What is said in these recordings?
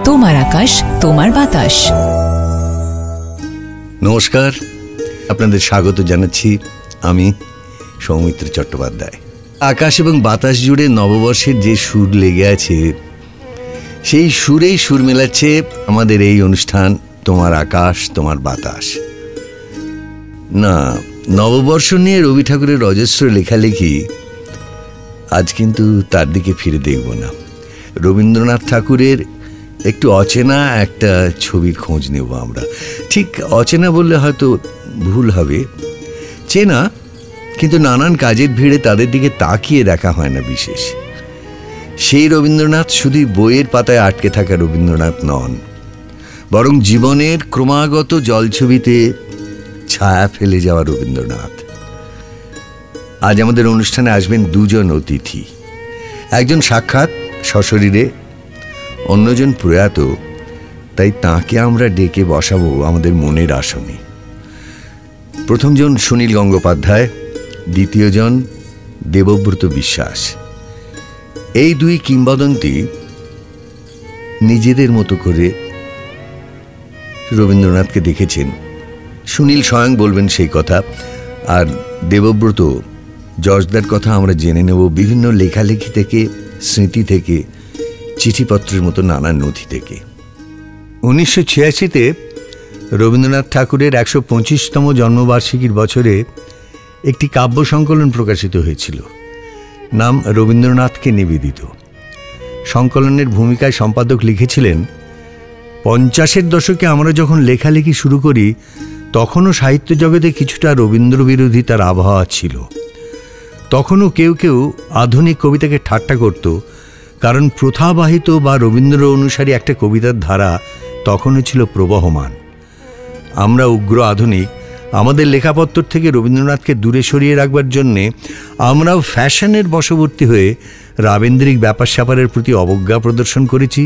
তোমার আকাশ তোমার বাতাস। নমস্কার, আপনাদের স্বাগত জানাচ্ছি আমি সৌমিত্র চট্টোপাধ্যায়। আকাশ এবং বাতাস জুড়ে নববর্ষের যে সুর লেগে আছে, সেই সুরেই সুর মেলাচ্ছে আমাদের এই অনুষ্ঠান তোমার আকাশ তোমার বাতাস। না, নববর্ষ নিয়ে রবি ঠাকুরের অজস্র লেখালেখি, আজ কিন্তু তার দিকে ফিরে দেখব না। রবীন্দ্রনাথ ঠাকুরের একটু অচেনা একটা ছবির খোঁজ নেব আমরা। ঠিক অচেনা বললে হয়তো ভুল হবে, চেনা, কিন্তু নানান কাজের ভিড়ে তাদের দিকে তাকিয়ে দেখা হয় না বিশেষ। সেই রবীন্দ্রনাথ শুধুই বইয়ের পাতায় আটকে থাকা রবীন্দ্রনাথ নন, বরং জীবনের ক্রমাগত জলছবিতে ছায়া ফেলে যাওয়া রবীন্দ্রনাথ। আজ আমাদের অনুষ্ঠানে আসবেন দুজন অতিথি, একজন সাক্ষাৎ সশরীরে, অন্যজন প্রয়াত, তাই তাকে আমরা ডেকে বসাবো আমাদের মনের আসনে। প্রথমজন সুনীল গঙ্গোপাধ্যায়, দ্বিতীয়জন দেবব্রত বিশ্বাস। এই দুই কিংবদন্তি নিজেদের মতো করে রবীন্দ্রনাথকে দেখেছেন। সুনীল স্বয়ং বলবেন সেই কথা, আর দেবব্রত জর্জদার কথা আমরা জেনে নেব বিভিন্ন লেখালেখি থেকে, স্মৃতি থেকে, চিঠিপত্রের মতো নানান নথি থেকে। 1986-তে রবীন্দ্রনাথ ঠাকুরের 125তম জন্মবার্ষিকীর বছরে একটি কাব্য সংকলন প্রকাশিত হয়েছিল, নাম রবীন্দ্রনাথকে নিবেদিত। সংকলনের ভূমিকায় সম্পাদক লিখেছিলেন, 50-এর দশকে আমরা যখন লেখালেখি শুরু করি তখনও সাহিত্য জগতে কিছুটা রবীন্দ্র বিরোধিতার আবহাওয়া ছিল। তখনও কেউ কেউ আধুনিক কবিতাকে ঠাট্টা করত, কারণ প্রথাবাহিত বা রবীন্দ্র অনুসারী একটা কবিতার ধারা তখনও ছিল প্রবহমান। আমরা উগ্র আধুনিক, আমাদের লেখাপত্র থেকে রবীন্দ্রনাথকে দূরে সরিয়ে রাখবার জন্যে আমরাও ফ্যাশনের বশবর্তী হয়ে রাবেন্দ্রিক ব্যাপার স্যাপারের প্রতি অবজ্ঞা প্রদর্শন করেছি।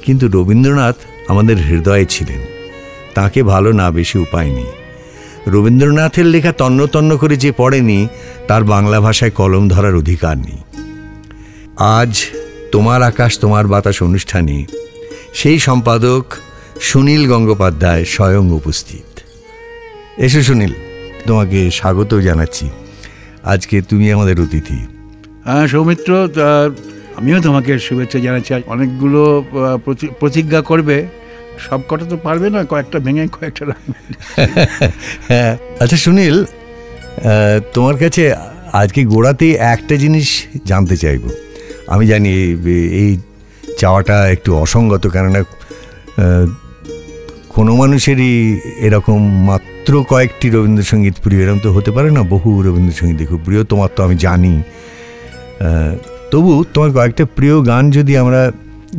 কিন্তু রবীন্দ্রনাথ আমাদের হৃদয়ে ছিলেন, তাকে ভালো না বেশি উপায় নেই। রবীন্দ্রনাথের লেখা তন্ন তন্ন করে যে পড়েনি, তার বাংলা ভাষায় কলম ধরার অধিকার নেই। আজ তোমার আকাশ তোমার বাতাস অনুষ্ঠানে সেই সম্পাদক সুনীল গঙ্গোপাধ্যায় স্বয়ং উপস্থিত। এসো সুনীল, তোমাকে স্বাগত জানাচ্ছি। আজকে তুমি আমাদের অতিথি। হ্যাঁ সৌমিত্র, আমিও তোমাকে শুভেচ্ছা জানাচ্ছি। অনেকগুলো প্রতিজ্ঞা করবে, সব কটা তো পারবে না, কয়েকটা ভেঙে কয়েকটা রাখবে। হ্যাঁ, আচ্ছা সুনীল, তোমার কাছে আজকে গোড়াতেই একটা জিনিস জানতে চাইব। আমি জানি এই চাওয়াটা একটু অসঙ্গত, কেননা কোনো মানুষেরই এরকম মাত্র কয়েকটি রবীন্দ্রসঙ্গীত প্রিয়, এরকম তো হতে পারে না। বহু রবীন্দ্রসঙ্গীত খুব প্রিয়, তোমার তো আমি জানি। তবু তোমার কয়েকটা প্রিয় গান যদি আমরা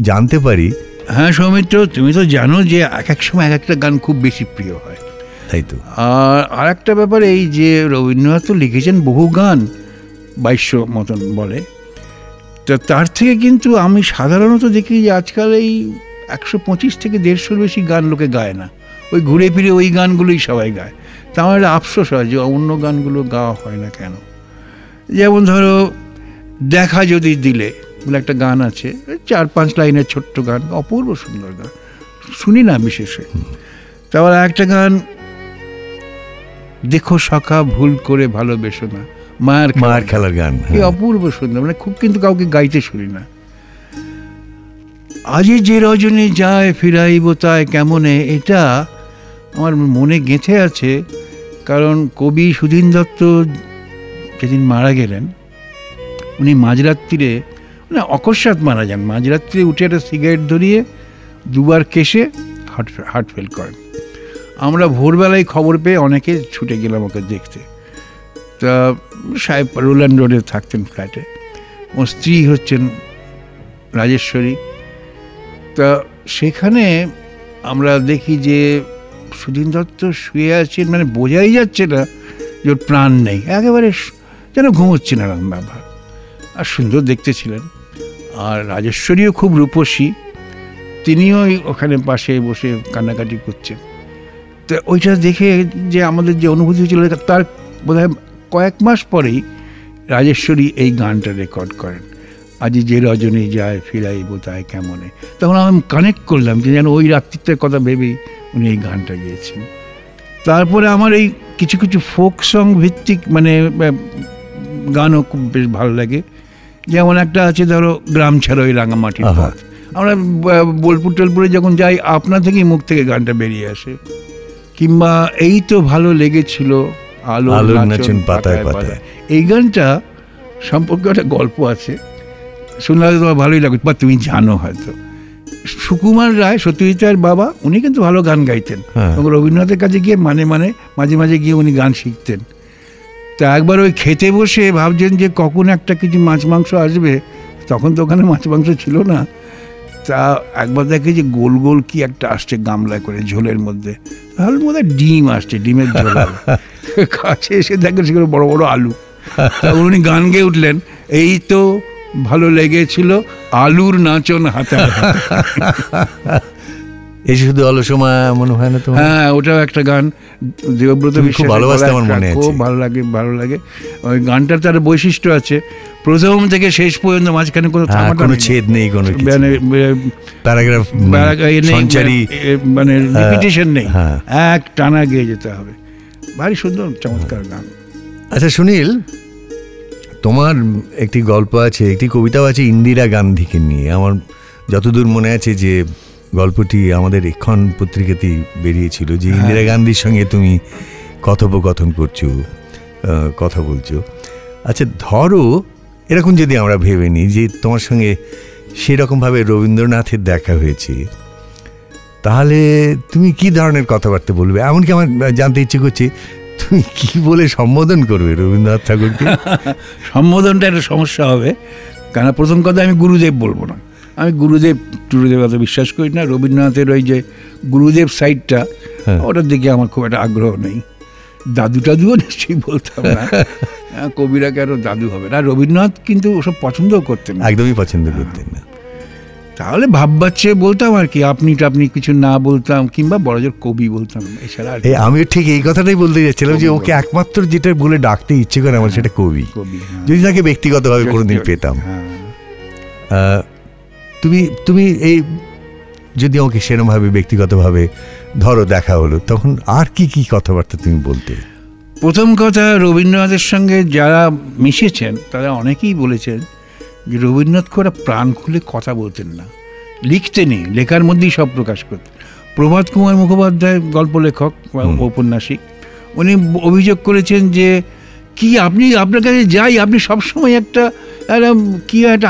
জানতে পারি। হ্যাঁ সৌমিত্র, তুমি তো জানো যে এক এক সময় এক একটা গান খুব বেশি প্রিয় হয়, তাই তো। আর একটা ব্যাপার এই যে রবীন্দ্রনাথ তো লিখেছেন বহু গান, 2200 মতন বলে। তো তার থেকে কিন্তু আমি সাধারণত দেখি যে আজকাল এই 125 থেকে 150 বেশি গান লোকে গায় না, ওই ঘুরে ফিরে ওই গানগুলোই সবাই গায়। তা আমার একটা আফসোস হয় যে অন্য গানগুলো গাওয়া হয় না কেন। যেমন ধরো দেখা যদি দিলে বলে একটা গান আছে, 4-5 লাইনের ছোট্ট গান, অপূর্ব সুন্দর গান, শুনি না বিশেষে। তারপর একটা গান, দেখো সখা ভুল করে ভালোবেসো না, মায়ের খেলার গান, এই অপূর্ব সুন্দর, মানে খুব কিন্তু কাউকে গাইতে শুনি না। আজই যে রজনী যায় ফিরাইব তাই কেমনে, এটা আমার মনে গেঁথে আছে। কারণ কবি সুধীন দত্ত যেদিন মারা গেলেন, উনি মাঝরাত্রিরে, মানে অকস্মাৎ মারা যান, মাঝরাত্রিরে উঠে একটা সিগারেট ধরিয়ে দুবার কেশে হার্ট ফেল করেন। আমরা ভোরবেলায় খবর পেয়ে অনেকে ছুটে গেলাম ওকে দেখতে। তা সাহেব রোল্যান্ড রোডে থাকতেন ফ্ল্যাটে, ওর স্ত্রী হচ্ছেন রাজেশ্বরী। তা সেখানে আমরা দেখি যে সুধীন দত্ত শুয়ে আছেন, মানে বোঝাই যাচ্ছে না যে ওর প্রাণ নেই, একেবারে যেন ঘুমোচ্ছেন এরকম ব্যাপার। আর সুন্দর দেখতে ছিলেন। আর রাজেশ্বরীও খুব রূপসী, তিনিও ওখানে পাশে বসে কান্নাকাটি করছেন। তো ওইটা দেখে যে আমাদের যে অনুভূতি ছিল, তার বোধহয় কয়েক মাস পরেই রাজেশ্বরী এই গানটা রেকর্ড করেন। আজি যে রজনী যায় ফিরাইব তাই কেমনে, তখন আমি কানেক্ট করলাম যে যেন ওই রাত্রিটার কথা ভেবেই উনি এই গানটা গেয়েছেন। তারপরে আমার এই কিছু কিছু ফোক সং ভিত্তিক মানে গানও খুব বেশ ভালো লাগে। যেমন একটা আছে ধরো গ্রাম ছাড়া ওই রাঙামাটির পথ, আমরা বোলপুর টোলপুরে যখন যাই আপনা থেকেই মুখ থেকে গানটা বেরিয়ে আসে। কিংবা এই তো ভালো লেগেছিল আলোর নাচন পাতায় পাতায়, এই গানটা সম্পর্কে একটা গল্প আছে, শুনলে হয়তো তোমার ভালোই লাগবে বা তুমি জানো হয়তো। সুকুমার রায় সত্যজিৎ রায়ের বাবা, উনি কিন্তু ভালো গান গাইতেন এবং রবীন্দ্রনাথের কাছে গিয়ে মাঝে মাঝে গিয়ে উনি গান শিখতেন। তা একবার ওই খেতে বসে ভাবছেন যে কখন একটা কিছু মাছ মাংস আসবে, তখন তো ওখানে মাছ মাংস ছিল না। তা একবার দেখে যে গোল গোল কি একটা আসছে গামলায় করে ঝোলের মধ্যে, তাহলে মধ্যে ডিম আসছে, ডিমের ঝোল। কাছে এসে দেখেন সেগুলো বড় বড় আলু। তখন উনি গান গেয়ে উঠলেন, এই তো ভালো লেগেছিল আলুর নাচন হাতায়। এই শুধু অলসমা মনে হয় না তোমার? হ্যাঁ, ওটাও একটা গান, দেবব্রত বিশ্বাস, খুব ভালো লাগে। ওই গানটার তার বৈশিষ্ট্য আছে, প্রথম থেকে শেষ পর্যন্ত মাঝখানে কোনো ছেদ নেই, কোনো প্যারাগ্রাফ মানে রিপিটেশন নেই, এক টানা গেয়ে যেতে হবে। ভারী সুন্দর চমৎকার গান। আচ্ছা সুনীল, তোমার একটি গল্প আছে, একটি কবিতাও আছে ইন্দিরা গান্ধীকে নিয়ে। আমার যতদূর মনে আছে যে গল্পটি আমাদের এক্ষণ পত্রিকাতেই বেরিয়েছিল, যে ইন্দিরা গান্ধীর সঙ্গে তুমি কথোপকথন করছো, কথা বলছো। আচ্ছা ধরো এরকম যদি আমরা ভেবে নিই যে তোমার সঙ্গে সেরকমভাবে রবীন্দ্রনাথের দেখা হয়েছে, তাহলে তুমি কি ধরনের কথাবার্তা বলবে? এমনকি আমার জানতে ইচ্ছে করছে তুমি কি বলে সম্বোধন করবে রবীন্দ্রনাথ ঠাকুরকে? সম্বোধনটা একটা সমস্যা হবে, কেন প্রথম কথা আমি গুরুদেব বলবো না। আমি গুরুদেব অত বিশ্বাস করি না। রবীন্দ্রনাথের ওই যে গুরুদেব সাইডটা, ওটার দিকে আমার খুব একটা আগ্রহ নেই। দাদু টাদুও নিশ্চয়ই বলতাম না, কবিরা কেন দাদু হবে না। রবীন্দ্রনাথ কিন্তু ওসব পছন্দও করতেন না, একদমই পছন্দ করতেন না। তাহলে ভাববাচ্ছে বলতাম আর কি, আপনি কিছু না বলতাম, কিংবা বড়জোর কবি বলতাম, এছাড়া। আমি ঠিক এই কথাটাই বলতে যাচ্ছিলাম যে ওকে একমাত্র যেটা বলে ডাকতে ইচ্ছে করে আমার সেটা কবি, যদি তাকে ব্যক্তিগতভাবে কোনোদিন পেতাম। তুমি এই যদি ওকে সেরকমভাবে ব্যক্তিগতভাবে ধরো দেখা হলো, তখন আর কি কি কথাবার্তা তুমি বলতে? প্রথম কথা, রবীন্দ্রনাথের সঙ্গে যারা মিশেছেন তারা অনেকেই বলেছেন যে রবীন্দ্রনাথ খুব একটা প্রাণ খুলে কথা বলতেন না, লিখতেনই, লেখার মধ্যেই সব প্রকাশ করতেন। প্রভাত কুমার মুখোপাধ্যায় গল্প লেখক, ঔপন্যাসিক, উনি অভিযোগ করেছেন যে কি আপনার কাছে যাই, আপনি সবসময় একটা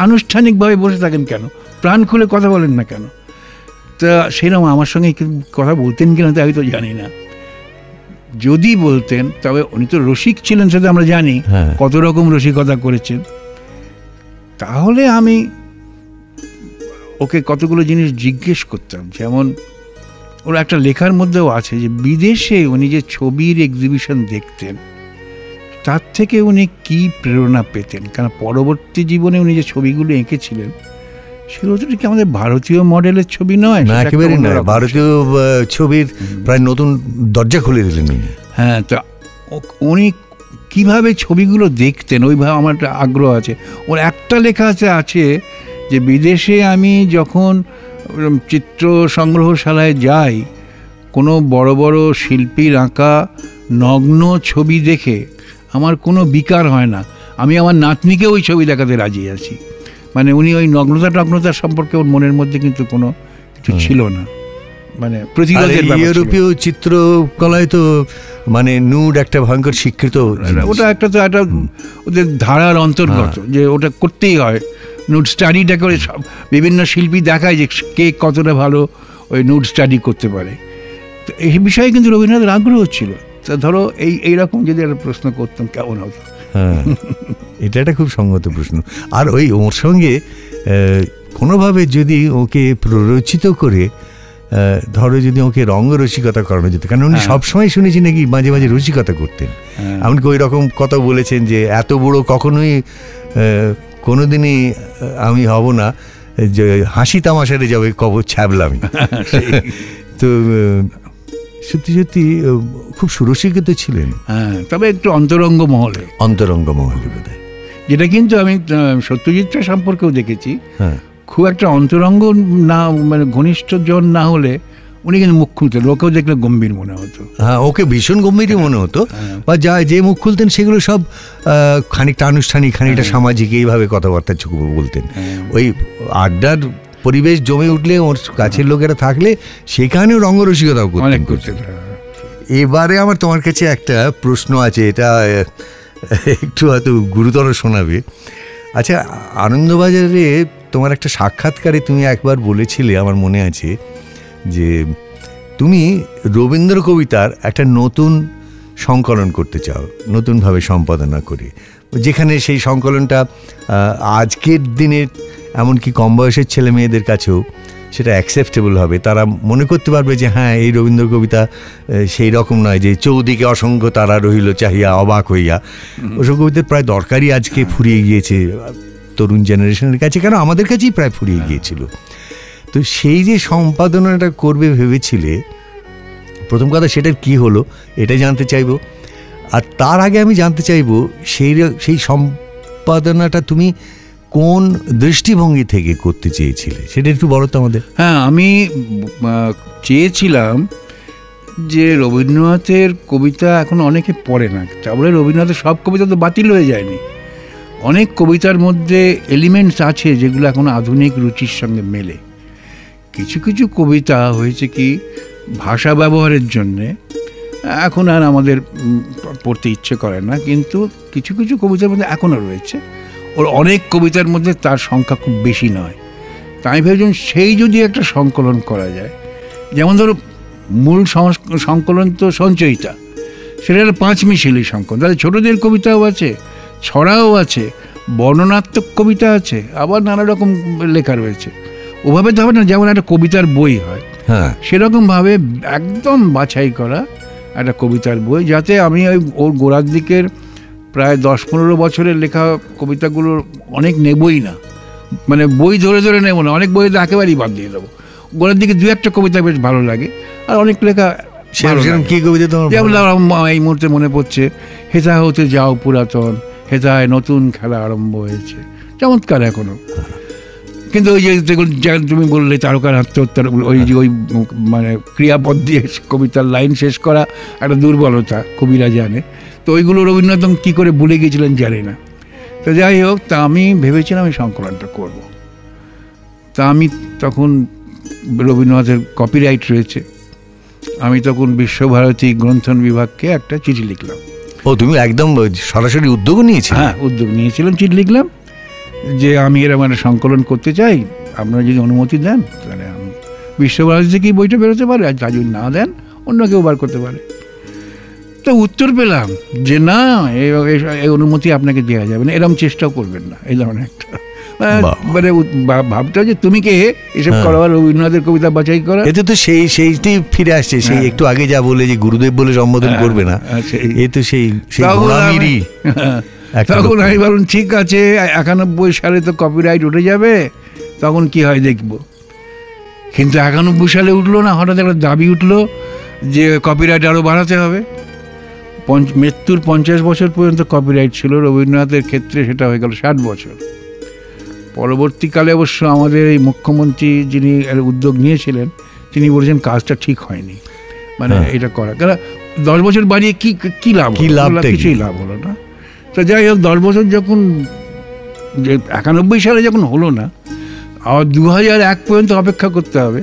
আনুষ্ঠানিকভাবে বসে থাকেন, কেন প্রাণ খুলে কথা বলেন না কেন? তা সেরকম আমার সঙ্গে কথা বলতেন কিনা তা আমি তো জানি না। যদি বলতেন তবে উনি তো রসিক ছিলেন, সেটা আমরা জানি, কত রকম রসিকতা করেছেন। তাহলে আমি ওকে কতগুলো জিনিস জিজ্ঞেস করতাম। যেমন ওর একটা লেখার মধ্যেও আছে যে বিদেশে উনি যে ছবির এক্সিবিশন দেখতেন, তার থেকে উনি কি প্রেরণা পেতেন। কারণ পরবর্তী জীবনে উনি যে ছবিগুলো এঁকেছিলেন সেগুলো তো ঠিক আমাদের ভারতীয় মডেলের ছবি নয়, একেবারে নয়। ভারতীয় ছবির প্রায় নতুন দরজা খুলে দিলেন। হ্যাঁ, তা উনি কিভাবে ছবিগুলো দেখতেন ওইভাবে আমার একটা আগ্রহ আছে। ওর একটা লেখা আছে যে বিদেশে আমি যখন চিত্র সংগ্রহশালায় যাই, কোনো বড় বড় শিল্পীর আঁকা নগ্ন ছবি দেখে আমার কোনো বিকার হয় না, আমি আমার নাতনিকে ওই ছবি দেখাতে রাজি আছি। মানে উনি ওই নগ্নতা সম্পর্কে ওর মনের মধ্যে কিন্তু কোনো কিছু ছিল না, মানে প্রতিরোধের। ইউরোপীয় চিত্রকলায় তো মানে নুড একটা ভয়ঙ্কর স্বীকৃত, ওটা একটা ওদের ধারার অন্তর্গত, যে ওটা করতেই হয়। নুড স্টাডিটা করে সব বিভিন্ন শিল্পী দেখায় যে কে কতটা ভালো ওই নুড স্টাডি করতে পারে। তো এই বিষয়ে কিন্তু রবীন্দ্রনাথের আগ্রহ ছিল। তা ধরো এইরকম যদি একটা প্রশ্ন করতাম কেমন হতো? হ্যাঁ, এটা একটা খুব সঙ্গত প্রশ্ন। আর ওর সঙ্গে কোনোভাবে যদি ওকে প্ররোচিত করে ধরো যদি ওকে রঙ্গরসিকতা করানো যেত, কারণ উনি সবসময় শুনেছি নাকি মাঝে মাঝে রসিকতা করতেন। এমনকি ওই রকম কথা বলেছেন যে এত বড় কখনোই কোনোদিনই আমি হব না, যে হাসি তামাশারে যাবে কবর ছ্যাবলামি। তো সত্যি সত্যি খুব সুরসিকতা ছিলেন। হ্যাঁ, তবে একটু অন্তরঙ্গ মহলে বোধহয়। যেটা কিন্তু আমি সত্যজিৎ রায় সম্পর্কেও দেখেছি, হ্যাঁ খুব একটা অন্তরঙ্গ না, মানে ঘনিষ্ঠ জন না হলে উনি কিন্তু মুখ খুলতেন, লোকেও দেখলে গম্ভীর মনে হতো। হ্যাঁ, ওকে ভীষণ গম্ভীরই মনে হতো, বা যে মুখ খুলতেন সেগুলো সব খানিকটা আনুষ্ঠানিক, খানিকটা সামাজিক, এইভাবে কথাবার্তা বলতেন। ওই আড্ডার পরিবেশ জমে উঠলে, ওর কাছের লোকেরা থাকলে সেখানেও রঙ্গরসিকতাও করতেন। এবারে আমার তোমার কাছে একটা প্রশ্ন আছে, এটা একটু হয়তো গুরুতর শোনাবে। আচ্ছা, আনন্দবাজারে তোমার একটা সাক্ষাৎকারে তুমি একবার বলেছিলে, আমার মনে আছে, যে তুমি রবীন্দ্র কবিতার একটা নতুন সংকলন করতে চাও, নতুনভাবে সম্পাদনা করে, যেখানে সেই সংকলনটা আজকের দিনের এমনকি কম বয়সের ছেলে মেয়েদের কাছেও সেটা অ্যাকসেপ্টেবল হবে, তারা মনে করতে পারবে যে হ্যাঁ, এই রবীন্দ্র কবিতা সেই রকম নয় যে চৌদিকে অসংখ্য তারা রহিল চাহিয়া অবাক হইয়া। ওসব কবিতার প্রায় দরকারই আজকে ফুরিয়ে গিয়েছে তরুণ জেনারেশনের কাছে, কেন আমাদের কাছেই প্রায় ফুরিয়ে গিয়েছিল। তো সেই যে সম্পাদনাটা করবে ভেবেছিলে, প্রথম কথা সেটার কি হলো এটা জানতে চাইবো। আর তার আগে আমি জানতে চাইবো সেই সম্পাদনাটা তুমি কোন দৃষ্টিভঙ্গি থেকে করতে চেয়েছিলে, সেটা একটু বলো তো আমাদের। হ্যাঁ, আমি চেয়েছিলাম যে রবীন্দ্রনাথের কবিতা এখন অনেকে পড়ে না, তারপরে রবীন্দ্রনাথের সব কবিতা তো বাতিল হয়ে যায়নি, অনেক কবিতার মধ্যে এলিমেন্টস আছে যেগুলো এখন আধুনিক রুচির সঙ্গে মেলে। কিছু কিছু কবিতা হয়েছে কি ভাষা ব্যবহারের জন্যে এখন আর আমাদের পড়তে ইচ্ছে করে না, কিন্তু কিছু কিছু কবিতার মধ্যে এখনও রয়েছে। ওর অনেক কবিতার মধ্যে তার সংখ্যা খুব বেশি নয়, তাই ভেবেছিলাম সেই যদি একটা সংকলন করা যায়, যেমন ধরো মূল সংকলন তো সঞ্চয়িতা, সেটা একটা পাঁচমিশালি সংকলন, তাহলে ছোটদের কবিতাও আছে, ছড়াও আছে, বর্ণনাত্মক কবিতা আছে, আবার নানা রকম লেখা রয়েছে। ওভাবে তো হবে না যেমন একটা কবিতার বই হয়, হ্যাঁ, সেরকমভাবে একদম বাছাই করা একটা কবিতার বই, যাতে আমি ওর গোড়ার দিকের প্রায় 10-15 বছরের লেখা কবিতাগুলোর অনেক নেবই না, মানে বই ধরে ধরে নেব না, অনেক বই তো একেবারেই বাদ দিয়ে দেবো। গোড়ার দিকে 2-1টা কবিতা বেশ ভালো লাগে, আর অনেক লেখা কি কবিতা তোমার? যেমন এই মুহূর্তে মনে পড়ছে, হেথা হতে যাও পুরাতন, হেথায় নতুন খেলা আরম্ভ হয়েছে, চমৎকার এখনো। কিন্তু ওই যে তুমি বললে তারকার আত্মহত্যার, ওই যে ওই মানে ক্রিয়াপদ দিয়ে কবিতার লাইন শেষ করা একটা দুর্বলতা, কবিরা জানে। তো ওইগুলো রবীন্দ্রনাথ কী করে ভুলে গিয়েছিলেন জানি না। তো যাই হোক, তা আমি ভেবেছিলাম এই সংকলনটা করব। তা আমি তখন, রবীন্দ্রনাথের কপিরাইট রয়েছে, আমি তখন বিশ্বভারতী গ্রন্থন বিভাগকে একটা চিঠি লিখলাম। ও, তুমি একদম সরাসরি উদ্যোগ নিয়েছিলে? হ্যাঁ, উদ্যোগ নিয়েছিলাম, চিঠি লিখলাম যে আমি এরকম একটা সংকলন করতে চাই, আপনারা যদি অনুমতি দেন তাহলে আমি বিশ্বভারতী থেকেই বইটা বেরোতে পারে, আর যদি না দেন অন্য কেউ বার করতে পারে। তো উত্তর পেলাম যে না, এই অনুমতি আপনাকে দেওয়া যাবে না, এরকম চেষ্টাও করবেন না, এই ধরনের একটা মানে ভাবটা যে তুমি কে এসব করাবার, রবীন্দ্রনাথের কবিতা বাছাই করা। এতে তো সেইটি ফিরে আসছে, সেই একটু আগে যা বলে যে গুরুদেব বলে সম্বোধন করবে না, এ তো সেই গোলামিরই। তখন আমি ভাবলাম ঠিক আছে, 91 সালে তো কপিরাইট উঠে যাবে, তখন কি হয় দেখব। কিন্তু 91 সালে উঠলো না, হঠাৎ একটা দাবি উঠলো যে কপিরাইট আরও বাড়াতে হবে। মৃত্যুর 50 বছর পর্যন্ত কপিরাইট ছিল, রবীন্দ্রনাথের ক্ষেত্রে সেটা হয়ে গেল 60 বছর। পরবর্তীকালে অবশ্য আমাদের এই মুখ্যমন্ত্রী যিনি উদ্যোগ নিয়েছিলেন, তিনি বলেছেন কাজটা ঠিক হয়নি, মানে এটা করা, কারণ 10 বছর বাড়িয়ে কি লাভ, কিছুই লাভ হলো না। তো যাই হোক, 10 বছর যখন, 91 সালে যখন হলো না, আবার 2001 পর্যন্ত অপেক্ষা করতে হবে,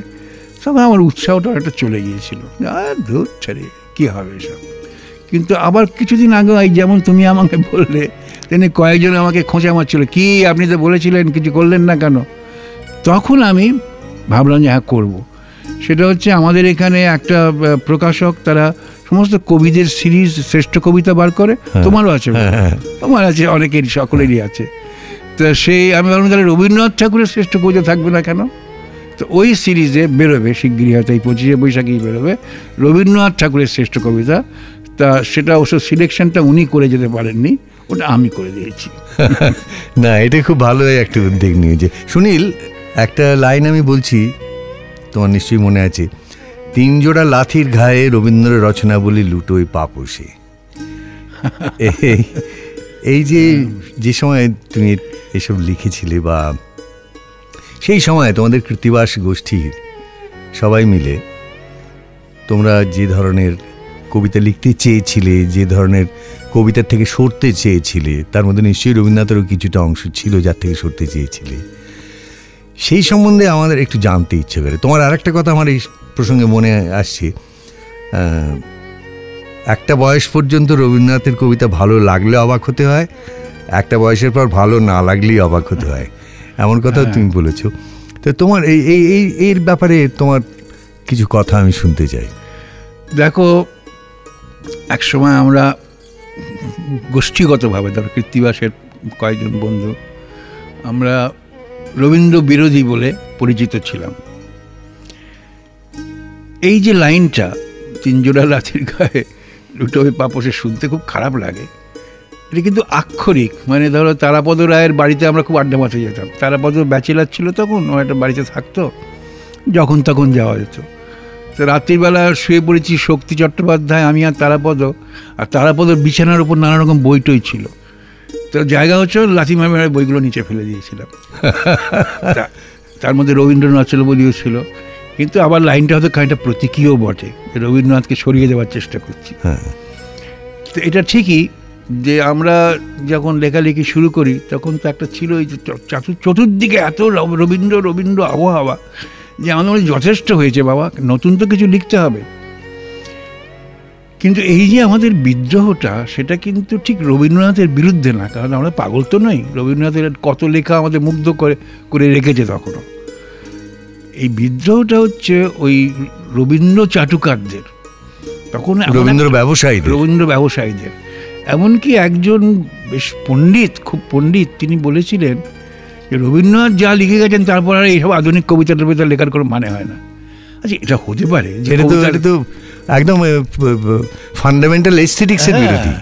তখন আমার উৎসাহটা একটা চলে গিয়েছিল, আর ধুর ছেড়ে কী হবে এসব। কিন্তু আবার কিছুদিন আগে যেমন তুমি আমাকে বললে, তিনি কয়েকজন আমাকে খোঁচা মারছিল, কি আপনি তো বলেছিলেন কিছু করলেন না কেন। তখন আমি ভাবলাম যে হ্যাঁ করবো। সেটা হচ্ছে আমাদের এখানে একটা প্রকাশক, তারা সমস্ত কবিদের সিরিজ শ্রেষ্ঠ কবিতা বার করে, তোমারও আছে, তোমার আছে, অনেকের, সকলেরই আছে। তো সেই আমি ভাবলাম তাহলে রবীন্দ্রনাথ ঠাকুরের শ্রেষ্ঠ কবিতা থাকবে না কেন। তো ওই সিরিজে বেরোবে শিগগিরই, হয়তো এই 25শে বৈশাখেই বেরোবে রবীন্দ্রনাথ ঠাকুরের শ্রেষ্ঠ কবিতা। তা সেটা অবশ্য সিলেকশনটা উনি করে যেতে পারেননি, ওটা আমি করে দিয়েছি। না, এটা খুব ভালো একটা উদ্যোগ নিয়েছে। সুনীল, একটা লাইন আমি বলছি, তোমার নিশ্চয়ই মনে আছে, 3 জোড়া লাথির ঘায়ে রবীন্দ্র রচনা বলি লুটোই পাপসে। এই যে সময় তুমি এসব লিখেছিলে বা সেই সময় তোমাদের কৃত্তিবাস গোষ্ঠীর সবাই মিলে তোমরা যে ধরনের কবিতা লিখতে চেয়েছিলে, যে ধরনের কবিতার থেকে সরতে চেয়েছিলে, তার মধ্যে নিশ্চয়ই রবীন্দ্রনাথেরও কিছুটা অংশ ছিল যার থেকে সরতে চেয়েছিলে, সেই সম্বন্ধে আমাদের একটু জানতে ইচ্ছে করে। তোমার আর একটা কথা আমার এই প্রসঙ্গে মনে আসছে, একটা বয়স পর্যন্ত রবীন্দ্রনাথের কবিতা ভালো লাগলে অবাক হতে হয়, একটা বয়সের পর ভালো না লাগলেই অবাক হতে হয়, এমন কথাও তুমি বলেছো। তো তোমার এর ব্যাপারে তোমার কিছু কথা আমি শুনতে চাই। দেখো, একসময় আমরা গোষ্ঠীগতভাবে, ধরো কৃত্তিবাসের কয়েকজন বন্ধু, আমরা রবীন্দ্র বিরোধী বলে পরিচিত ছিলাম। এই যে লাইনটা, তিনজোড়া লাঠির গায়ে দুটো পাপসে, শুনতে খুব খারাপ লাগে। এটা কিন্তু আক্ষরিক, মানে ধরো তারাপদ রায়ের বাড়িতে আমরা খুব আড্ডা মারতে যেতাম। তারাপদ ব্যাচেলার ছিল তখন, ও একটা বাড়িতে থাকতো, যখন তখন যাওয়া যেত। তো রাত্রিবেলা শুয়ে পড়েছি শক্তি চট্টোপাধ্যায়, আমি আর তারাপদর বিছানার উপর নানা রকম বই টই ছিল। তো জায়গা হচ্ছে লাথি মারে বইগুলো নিচে ফেলে দিয়েছিলাম। তার মধ্যে রবীন্দ্রনাথ চলবলিও ছিল, কিন্তু আবার লাইনটা হয়তো খানিকটা প্রতীকীয় বটে, রবীন্দ্রনাথকে সরিয়ে দেওয়ার চেষ্টা করছি। তো এটা ঠিকই যে আমরা যখন লেখালেখি শুরু করি তখন তো একটা ছিল এই যে চতুর্দিকে এত রবীন্দ্র আবহাওয়া, যে আমাদের মনে যথেষ্ট হয়েছে বাবা, নতুন তো কিছু লিখতে হবে। কিন্তু এই যে আমাদের বিদ্রোহটা, সেটা কিন্তু ঠিক রবীন্দ্রনাথের বিরুদ্ধে না, কারণ আমরা পাগল তো নই। রবীন্দ্রনাথের কত লেখা আমাদের মুগ্ধ করে রেখেছে তখনও। এই বিদ্রোহটা হচ্ছে ওই রবীন্দ্র চাটুকারদের, তখন রবীন্দ্র ব্যবসায়ীদের। এমনকি একজন বেশ পণ্ডিত, খুব পণ্ডিত, তিনি বলেছিলেন যে রবীন্দ্রনাথ যা লিখে গেছেন তারপর আর এইসব আধুনিক কবিতা লেখার কোনো মানে হয় না। আচ্ছা, এটা হতে পারে তো একদম ফান্ডামেন্টাল এস্থেটিক্সের বিরোধী।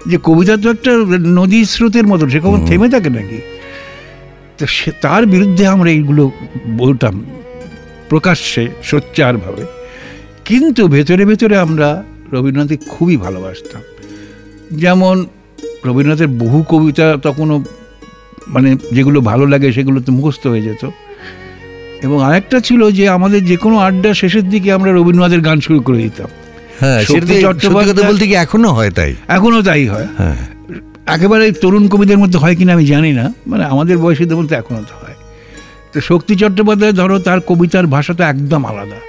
যে কবিতা তো একটা নদী স্রোতের মতো, সে কখন থেমে থাকে নাকি? তো তার বিরুদ্ধে আমরা এইগুলো বলতাম প্রকাশ্যে, সোচ্চারভাবে। কিন্তু ভেতরে ভেতরে আমরা রবীন্দ্রনাথকে খুবই ভালোবাসতাম। যেমন রবীন্দ্রনাথের বহু কবিতা তখনও, মানে যেগুলো ভালো লাগে সেগুলো তো মুখস্থ হয়ে যেত। এবং আরেকটা ছিল যে আমাদের যে কোনো আড্ডা শেষের দিকে আমরা রবীন্দ্রনাথের গান শুরু করে দিতাম। এখনো তাই হয়। একেবারে তরুণ কবিদের মধ্যে হয় কিনা আমি জানি না, মানে আমাদের বয়সীদের মধ্যে এখনো তো হয়। তো শক্তি চট্টোপাধ্যায়, ধরো তার কবিতার ভাষা তো একদম আলাদা,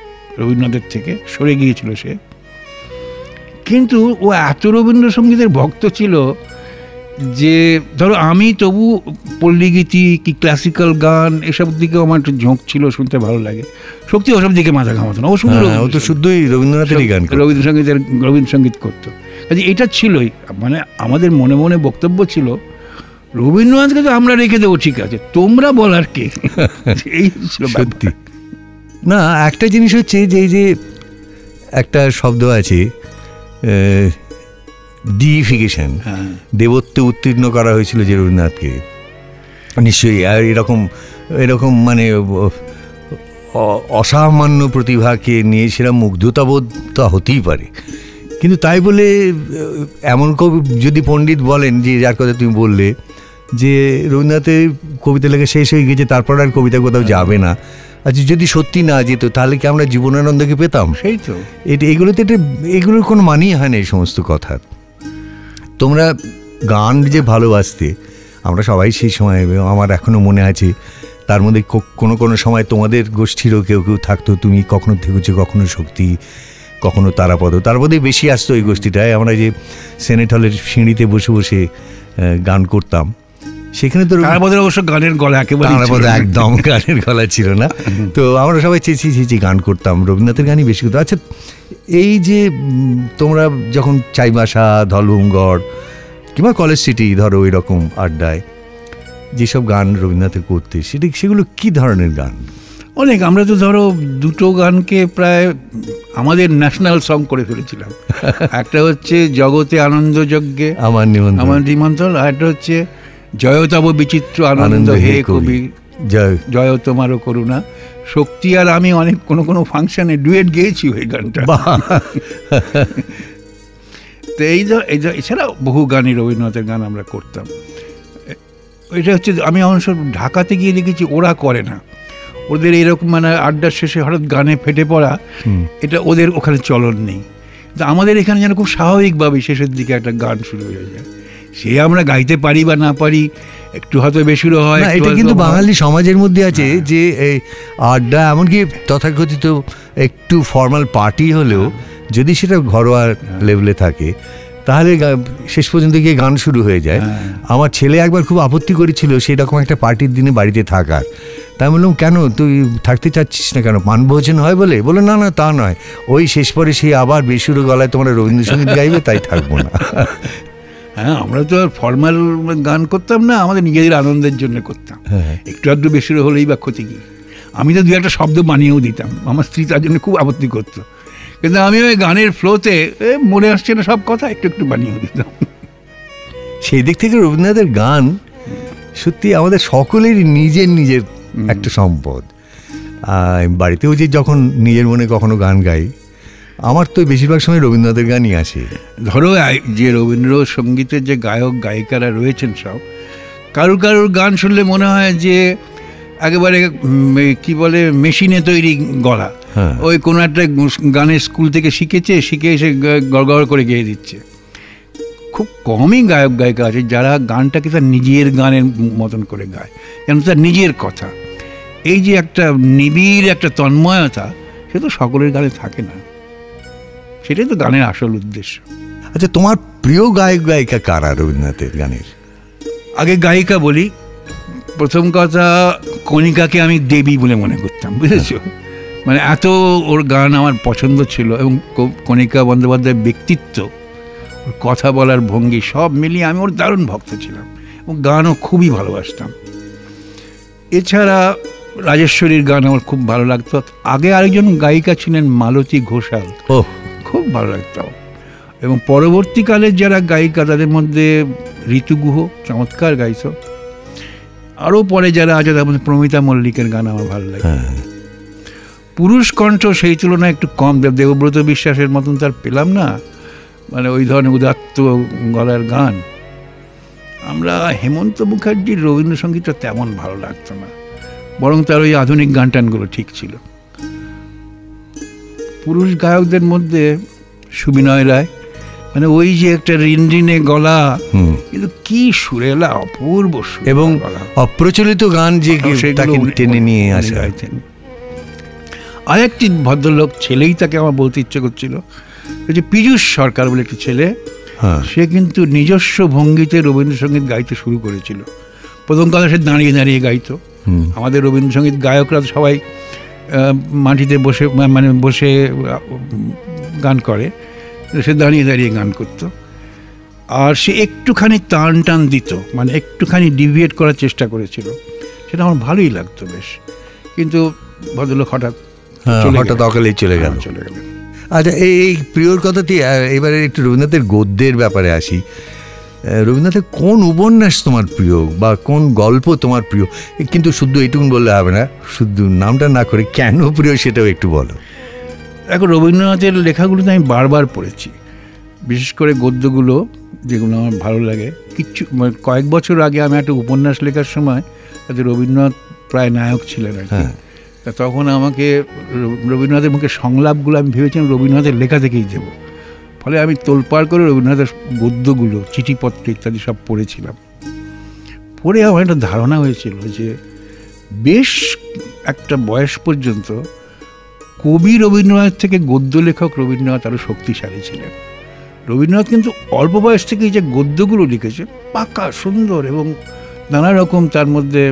রবীন্দ্রনাথের থেকে সরে গিয়েছিল সে, কিন্তু ও এত রবীন্দ্রসঙ্গীতের ভক্ত ছিল যে ধরো আমি তবু পল্লীগীতি কি ক্লাসিক্যাল গান এসব দিকেও আমার একটু ঝোঁক ছিল, শুনতে ভালো লাগে। শক্তি ওসব দিকে মাথা ঘামাতো না, ও শুদ্ধই রবীন্দ্রনাথেরই গান, রবীন্দ্রসঙ্গীত করতো। কাজে এটা ছিলই, মানে আমাদের মনে মনে বক্তব্য ছিল রবীন্দ্রনাথকে তো আমরা রেখে দেবো, ঠিক আছে, তোমরা বলার কে? এই ছিল সত্যি। না, একটা জিনিস হচ্ছে যে একটা শব্দ আছে ডিইফিকেশন, দেবত্বে উত্তীর্ণ করা হয়েছিল যে রবীন্দ্রনাথকে, নিশ্চয়ই। আর এরকম মানে অসামান্য প্রতিভাকে নিয়ে সেরকম মুগ্ধতাবোধ তো হতেই পারে, কিন্তু তাই বলে এমন যদি পণ্ডিত বলেন, যে যার কথা তুমি বললে, যে রবীন্দ্রনাথের কবিতা লেখা শেষ হয়ে গেছে, তারপর আর কবিতা কোথাও যাবে না, আচ্ছা যদি সত্যি না যেত তাহলে কি আমরা জীবনানন্দকে পেতাম? সেই তো, এগুলোর কোনো মানেই হয় না এই সমস্ত কথার। তোমরা গান যে ভালোবাসতে, আমরা সবাই সেই সময়, আমার এখনো মনে আছে, তার মধ্যে কোনো সময় তোমাদের গোষ্ঠীরও কেউ থাকতো, তুমি কখনো থেকেছো, কখনো শক্তি, কখনো তারাপদে বেশি আসতো এই গোষ্ঠীটায়। আমরা যে সেনেট হলের সিঁড়িতে বসে বসে গান করতাম, সেখানে তো অবশ্য গানের গলা একেবারে একদম গানের গলা ছিল না, তো আমরা সবাই চেঁচিয়ে গান করতাম, রবীন্দ্রনাথের গানই বেশি করতাম। আচ্ছা, এই যে তোমরা যখন চাইবাসা, ধলভূমগড় কিংবা কলেজ সিটি, ধরো ওই রকম আড্ডায় যেসব গান রবীন্দ্রনাথের করতে, সেগুলো কি ধরনের গান? অনেক। আমরা তো ধরো দুটো গানকে প্রায় আমাদের ন্যাশনাল সং করে ফেলেছিলাম। একটা হচ্ছে জগতে আনন্দ যজ্ঞে আমার নিমন্ত্রণ, আর একটা হচ্ছে জয় তব বিচিত্র আনন্দ হে কবি, জয় তোমারও করুণা। শক্তি আর আমি অনেক কোনো ফাংশনে ডুয়েট গেয়েছি ওই গানটা। তো এছাড়া বহু গানই রবীন্দ্রনাথের গান আমরা করতাম। এটা হচ্ছে আমি অবশ্য ঢাকাতে গিয়ে দেখেছি ওরা করে না, ওদের এরকম মানে আড্ডার শেষে হঠাৎ গানে ফেটে পড়া, এটা ওদের ওখানে চলন নেই। তো আমাদের এখানে যেন খুব স্বাভাবিকভাবে শেষের দিকে একটা গান শুরু হয়ে যায়, সে আমরা গাইতে পারি বা না পারি, একটু হয়তো বেসুরো হয়। এটা কিন্তু বাঙালি সমাজের মধ্যে আছে যে এই আড্ডা, এমনকি তথাকথিত একটু ফর্মাল পার্টি হলেও যদি সেটা ঘরোয়া লেভেলে থাকে তাহলে শেষ পর্যন্ত গিয়ে গান শুরু হয়ে যায়। আমার ছেলে একবার খুব আপত্তি করেছিল সেরকম একটা পার্টির দিনে বাড়িতে থাকার। তাই বললাম, কেন তুই থাকতে চাচ্ছিস না কেন, পানভোজন হয় বলে? বলে না না তা নয়, ওই শেষ পরে সে আবার বেসুরো গলায় তোমরা রবীন্দ্রসঙ্গীত গাইবে, তাই থাকবো না। হ্যাঁ, আমরা তো আর ফর্মাল গান করতাম না, আমাদের নিজেদের আনন্দের জন্য করতাম। একটু আধটু বেসুরো হলেই বা ক্ষতি কি? আমি তো দু একটা শব্দ বানিয়েও দিতাম, আমার স্ত্রী তার জন্য খুব আপত্তি করতো, কিন্তু আমি ওই গানের ফ্লোতে মনে আসছে না সব কথা, একটু একটু বানিয়েও দিতাম। সেই দিক থেকে রবীন্দ্রনাথের গান সত্যি আমাদের সকলেরই নিজের নিজের একটা সম্পদ। বাড়িতেও যে যখন নিজের মনে কখনো গান গাই, আমার তো বেশিরভাগ সময় রবীন্দ্রনাথের গানই আসে। ধরো যে রবীন্দ্রসঙ্গীতের যে গায়ক গায়িকারা রয়েছেন সব, কারুর কারুর গান শুনলে মনে হয় যে একেবারে কি বলে মেশিনে তৈরি গলা, ওই কোনো একটা গানের স্কুল থেকে শিখে এসে গড়গড় করে গেয়ে দিচ্ছে। খুব কমই গায়ক গায়িকা আছে যারা গানটাকে তার নিজের গানের মতন করে গায়, কেন তার নিজের কথা। এই যে একটা নিবিড় একটা তন্ময়তা, সে তো সকলের গানে থাকে না, সেটাই তো গানের আসল উদ্দেশ্য। আচ্ছা, তোমার প্রিয় গায়ক গায়িকা কারা রবীন্দ্রনাথের গানের? আগে গায়িকা বলি। প্রথম কথা, কণিকাকে আমি দেবী বলে মনে করতাম, বুঝেছ? মানে এত ওর গান আমার পছন্দ ছিল, এবং কণিকা বন্দ্যোপাধ্যায়ের ব্যক্তিত্ব, ওর কথা বলার ভঙ্গি সব মিলিয়ে আমি ওর দারুণ ভক্ত ছিলাম, এবং গানও খুবই ভালোবাসতাম। এছাড়া রাজেশ্বরীর গান আমার খুব ভালো লাগতো। আগে আরেকজন গায়িকা ছিলেন মালতী ঘোষাল, খুব ভালো লাগতো। এবং পরবর্তীকালে যারা গায়িকা তাদের মধ্যে ঋতু গুহ চমৎকার গাইত। আরও পরে যারা আছে তার মধ্যে প্রমিতা মল্লিকের গান আমার ভালো লাগে। পুরুষ কণ্ঠ সেই তুলনায় একটু কম, দেবব্রত বিশ্বাসের মতন তার পেলাম না, মানে ওই ধরনের উদাত্ত গলার গান। আমরা হেমন্ত মুখার্জির রবীন্দ্রসঙ্গীতটা তেমন ভালো লাগতো না, বরং তার ওই আধুনিক গান টানগুলো ঠিক ছিল। পুরুষ গায়কদের মধ্যে সুবিনয় রায়, মানে ওই যে একটা রিনরিনে গলা, কিন্তু কি সুরেলা, অপূর্ব সুর, এবং অপ্রচলিত গান যে টেনে নিয়ে আসে। আরেকটি ভদ্রলোক, ছেলেই তাকে আমার বলতে ইচ্ছে করছিল, যে পীযূষ সরকার বলে একটি ছেলে, সে কিন্তু নিজস্ব ভঙ্গিতে রবীন্দ্রসঙ্গীত গাইতে শুরু করেছিল। প্রথম কথা, সে দাঁড়িয়ে দাঁড়িয়ে গাইতো। আমাদের রবীন্দ্রসঙ্গীত গায়করা সবাই মাটিতে বসে বসে গান করে, সে দাঁড়িয়ে দাঁড়িয়ে গান করত। আর সে একটুখানি টান টান দিত, মানে একটুখানি ডিভিয়েট করার চেষ্টা করেছিল, সেটা আমার ভালোই লাগতো বেশ। কিন্তু ভদ্রলোক হঠাৎ অকালেই চলে গেল। আচ্ছা, এই প্রিয়র কথাটি এবারে একটু রবীন্দ্রনাথের গদ্যের ব্যাপারে আসি। রবীন্দ্রনাথের কোন উপন্যাস তোমার প্রিয়, বা কোন গল্প তোমার প্রিয়? কিন্তু শুধু এইটুকু বললে হবে না, শুধু নামটা না করে কেন প্রিয় সেটাও একটু বলো। দেখো, রবীন্দ্রনাথের লেখাগুলো তো আমি বারবার পড়েছি, বিশেষ করে গদ্যগুলো যেগুলো আমার ভালো লাগে। কয়েক বছর আগে আমি একটা উপন্যাস লেখার সময়, তাতে রবীন্দ্রনাথ প্রায় নায়ক ছিলেন আর কি। তখন আমাকে রবীন্দ্রনাথের মুখে সংলাপগুলো আমি ভেবেছিলাম রবীন্দ্রনাথের লেখা থেকেই দেব। ফলে আমি তোলপাড় করে রবীন্দ্রনাথের গদ্যগুলো, চিঠিপত্র ইত্যাদি সব পড়েছিলাম। পড়ে আমার একটা ধারণা হয়েছিল যে বেশ একটা বয়স পর্যন্ত কবি রবীন্দ্রনাথ থেকে গদ্য লেখক রবীন্দ্রনাথ আরও শক্তিশালী ছিলেন। রবীন্দ্রনাথ কিন্তু অল্প বয়স থেকেই যে গদ্যগুলো লিখেছে পাকা সুন্দর, এবং নানা রকম তার মধ্যে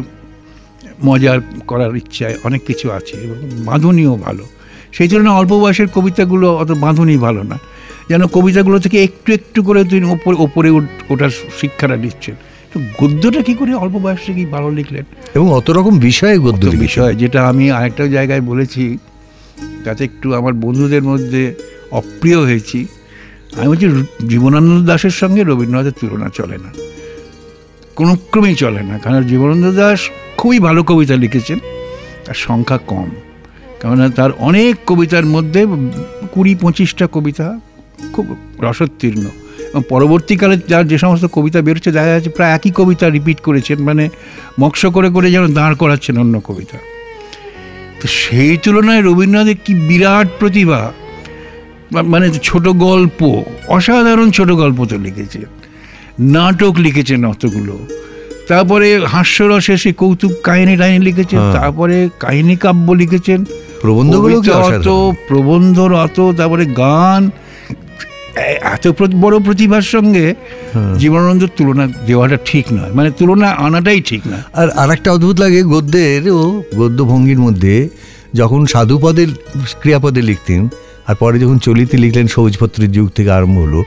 মজার করার ইচ্ছায় অনেক কিছু আছে, এবং বাঁধুনিও ভালো। সেই জন্য অল্প বয়সের কবিতাগুলো অত বাঁধুনি ভালো না, যেন কবিতাগুলো থেকে একটু একটু করে তিনি ওপরে ওঠার শিক্ষাটা দিচ্ছেন। তো গদ্যটা কী করে অল্প বয়স থেকেই ভালো লিখলেন, এবং অত রকম বিষয়ে গদ্য বিষয়, যেটা আমি আরেকটা জায়গায় বলেছি, তাতে একটু আমার বন্ধুদের মধ্যে অপ্রিয় হয়েছি। আমি বলছি, জীবনানন্দ দাশের সঙ্গে রবীন্দ্রনাথের তুলনা চলে না, কোনো ক্রমেই চলে না। কারণ জীবনানন্দ দাশ খুবই ভালো কবিতা লিখেছেন, তার সংখ্যা কম, কেননা তার অনেক কবিতার মধ্যে 20-25টা কবিতা খুব রসোত্তীর্ণ, পরবর্তীকালে যার যে সমস্ত কবিতা বেরোচ্ছে দেখা যাচ্ছে প্রায় একই কবিতা রিপিট করেছেন, মানে মক্ষ করে করে যেন দাঁড় করাচ্ছেন অন্য কবিতা। তো সেই তুলনায় রবীন্দ্রনাথের কি বিরাট প্রতিভা, মানে ছোট গল্প, অসাধারণ ছোট গল্প তো লিখেছেন, নাটক লিখেছেন অতগুলো, তারপরে হাস্যরসে সে কৌতুক কাহিনী টাহিনী লিখেছেন, তারপরে কাহিনী কাব্য লিখেছেন, প্রবন্ধগুলো অত প্রবন্ধর অত, তারপরে গান, এত বড় প্রতিভার সঙ্গে জীবনানন্দের তুলনা দেওয়াটা ঠিক নয়, মানে তুলনা আনাটাই ঠিক না। আর আরেকটা অদ্ভুত লাগে গদ্যের ও গদ্য ভঙ্গির মধ্যে, যখন সাধুপদে ক্রিয়াপদে লিখতেন আর পরে যখন চলিতে লিখলেন সবুজপত্রের যুগ থেকে আরম্ভ হলো,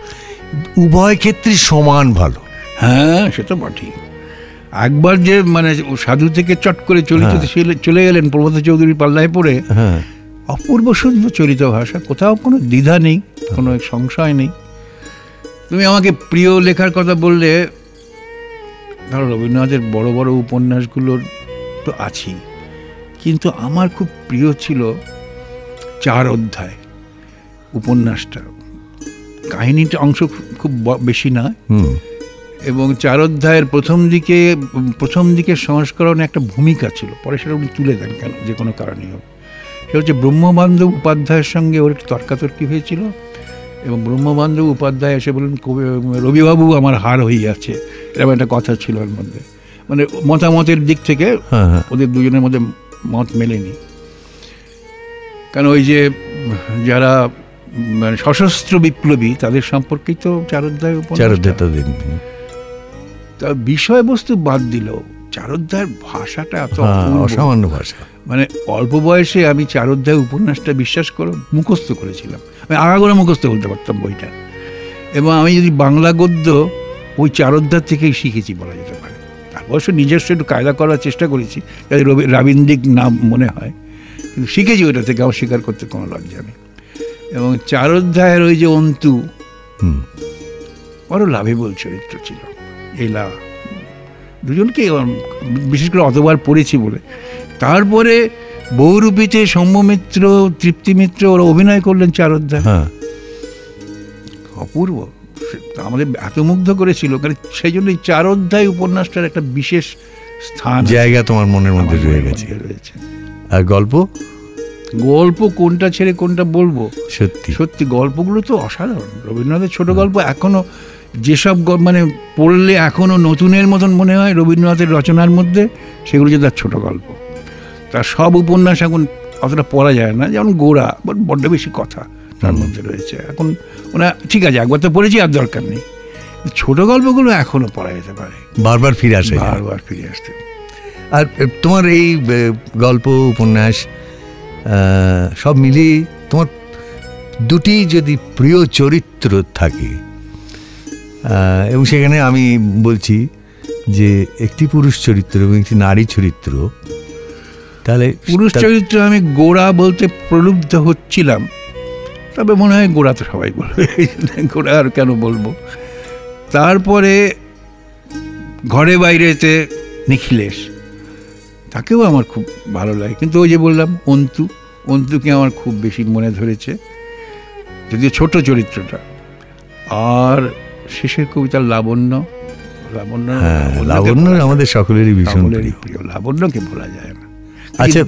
উভয় ক্ষেত্রে সমান ভালো। হ্যাঁ, সে তো বটেই। একবার যে মানে সাধু থেকে চট করে চলিত চলে গেলেন প্রভাত চৌধুরীর পাল্লায় পড়ে, অপূর্ব সুন্দর চলিত ভাষা, কোথাও কোনো দ্বিধা নেই, কোনো সংশয় নেই। তুমি আমাকে প্রিয় লেখার কথা বললে, ধরো রবীন্দ্রনাথের বড় বড় উপন্যাসগুলোর তো আছেই, কিন্তু আমার খুব প্রিয় ছিল 4 অধ্যায় উপন্যাসটা। কাহিনীটা অংশ খুব বেশি না, এবং 4 অধ্যায়ের প্রথম দিকের সংস্করণে একটা ভূমিকা ছিল, পরে সেটা উনি তুলে দেন কেন, যে কোনো কারণেই হোক। সে হচ্ছে ব্রহ্মবান্ধব উপাধ্যায়ের সঙ্গে ওর একটু তর্কাতর্কি হয়েছিল, এবং ব্রহ্মবান্ধব উপাধ্যায় এসে বললেন, রবিবাবু আমার হার হইয়াছে, এরকম একটা কথা ছিল ওর মধ্যে। মানে মতামতের দিক থেকে ওদের দুজনের মধ্যে মত মেলেনি, কারণ ওই যে যারা মানে সশস্ত্র বিপ্লবী তাদের সম্পর্কেই তো 4 অধ্যায় তা বিষয়বস্তু বাদ দিল, 4 অধ্যায়ের ভাষাটা এত অসামান্য ভাষা, মানে অল্প বয়সে আমি 4 অধ্যায় উপন্যাসটা বিশ্বাস করো মুখস্থ করেছিলাম, আমি আগাগোড়া মুখস্থ বলতে পারতাম বইটা, এবং আমি যদি বাংলা গদ্য ওই 4 অধ্যায় থেকেই শিখেছি বলা যেতে পারে। অবশ্য নিজস্ব একটু কায়দা করার চেষ্টা করেছি যাতে রাবীন্দ্রিক নাম মনে হয়, কিন্তু শিখেছি ওইটা থেকে, আমার স্বীকার করতে কোনো লজ্জা নেই। এবং 4 অধ্যায়ের ওই যে অন্তু, বড় লাভেবল চরিত্র ছিল। এলা দুজনকে বিশেষ করে অতবার পড়েছি বলে। তারপরে বহুরূপীতে সৌম্যমিত্র, তৃপ্তিমিত্র ওরা অভিনয় করলেন 4 অধ্যায়, অপূর্ব, আমাদের এত মুগ্ধ করেছিল, কারণ সেই জন্য 4 অধ্যায় উপন্যাসটার একটা বিশেষ স্থান, জায়গা তোমার মনের মধ্যে রয়েছে। আর গল্প কোনটা ছেড়ে কোনটা বলবো, সত্যি গল্পগুলো তো অসাধারণ। রবীন্দ্রনাথের ছোট গল্প এখনো যেসব মানে পড়লে এখনো নতুনের মতন মনে হয় রবীন্দ্রনাথের রচনার মধ্যে, সেগুলো যে তার ছোট গল্প। তার সব উপন্যাস এখন অতটা পড়া যায় না, যেমন গোরা, বড্ড বেশি কথা তার মধ্যে রয়েছে। এখন ঠিক আছে, একবার তো পড়েছি, আর দরকার নেই। ছোট গল্পগুলো এখনো পড়া যেতে পারে, বারবার ফিরে আসতে। আর তোমার এই গল্প উপন্যাস সব মিলিয়ে তোমার দুটি যদি প্রিয় চরিত্র থাকে, এবং সেখানে আমি বলছি যে একটি পুরুষ চরিত্র এবং একটি নারী চরিত্র, তাহলে পুরুষ চরিত্র আমি গোরা বলতে প্রলুব্ধ হচ্ছিলাম, তবে মনে হয় গোরা তো সবাই বলবে, গোরা আর কেন বলবো। তারপরে ঘরে বাইরেতে নিখিলেশ, তাকেও আমার খুব ভালো লাগে, কিন্তু ওই যে বললাম অন্তুকে আমার খুব বেশি মনে ধরেছে, যদিও ছোট চরিত্রটা। আর শেষের কবিতার লাবণ্য আমাদের সকলেরই ভীষণ প্রিয়, লাবণ্যকে ভোলা যায় না। আচ্ছা,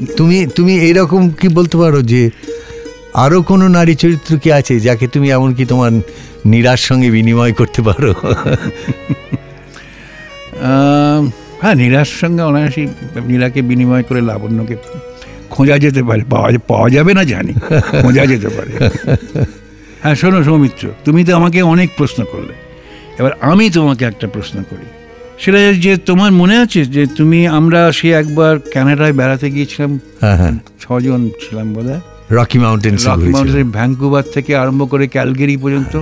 তুমি এইরকম কি বলতে পারো যে আরো কোনো নারী চরিত্র কি আছে যাকে তুমি এমনকি তোমার নীরার সঙ্গে বিনিময় করতে পারো? হ্যাঁ, নীরার সঙ্গে অনায়াসই নীরাকে বিনিময় করে লাবণ্যকে খোঁজা যেতে পারে, পাওয়া যাবে না জানি, খোঁজা যেতে পারে। হ্যাঁ, শোনো সৌমিত্র, তুমি তো আমাকে অনেক প্রশ্ন করলে, এবার আমি তোমাকে একটা প্রশ্ন করি। সেটা যে তোমার মনে আছে যে আমরা সে একবার কানাডায় বেড়াতে গিয়েছিলাম, 6 জন ছিলাম বোধহয়, রকি মাউন্টেনের ভ্যাঙ্কুভার থেকে আরম্ভ করে ক্যালগেরি পর্যন্ত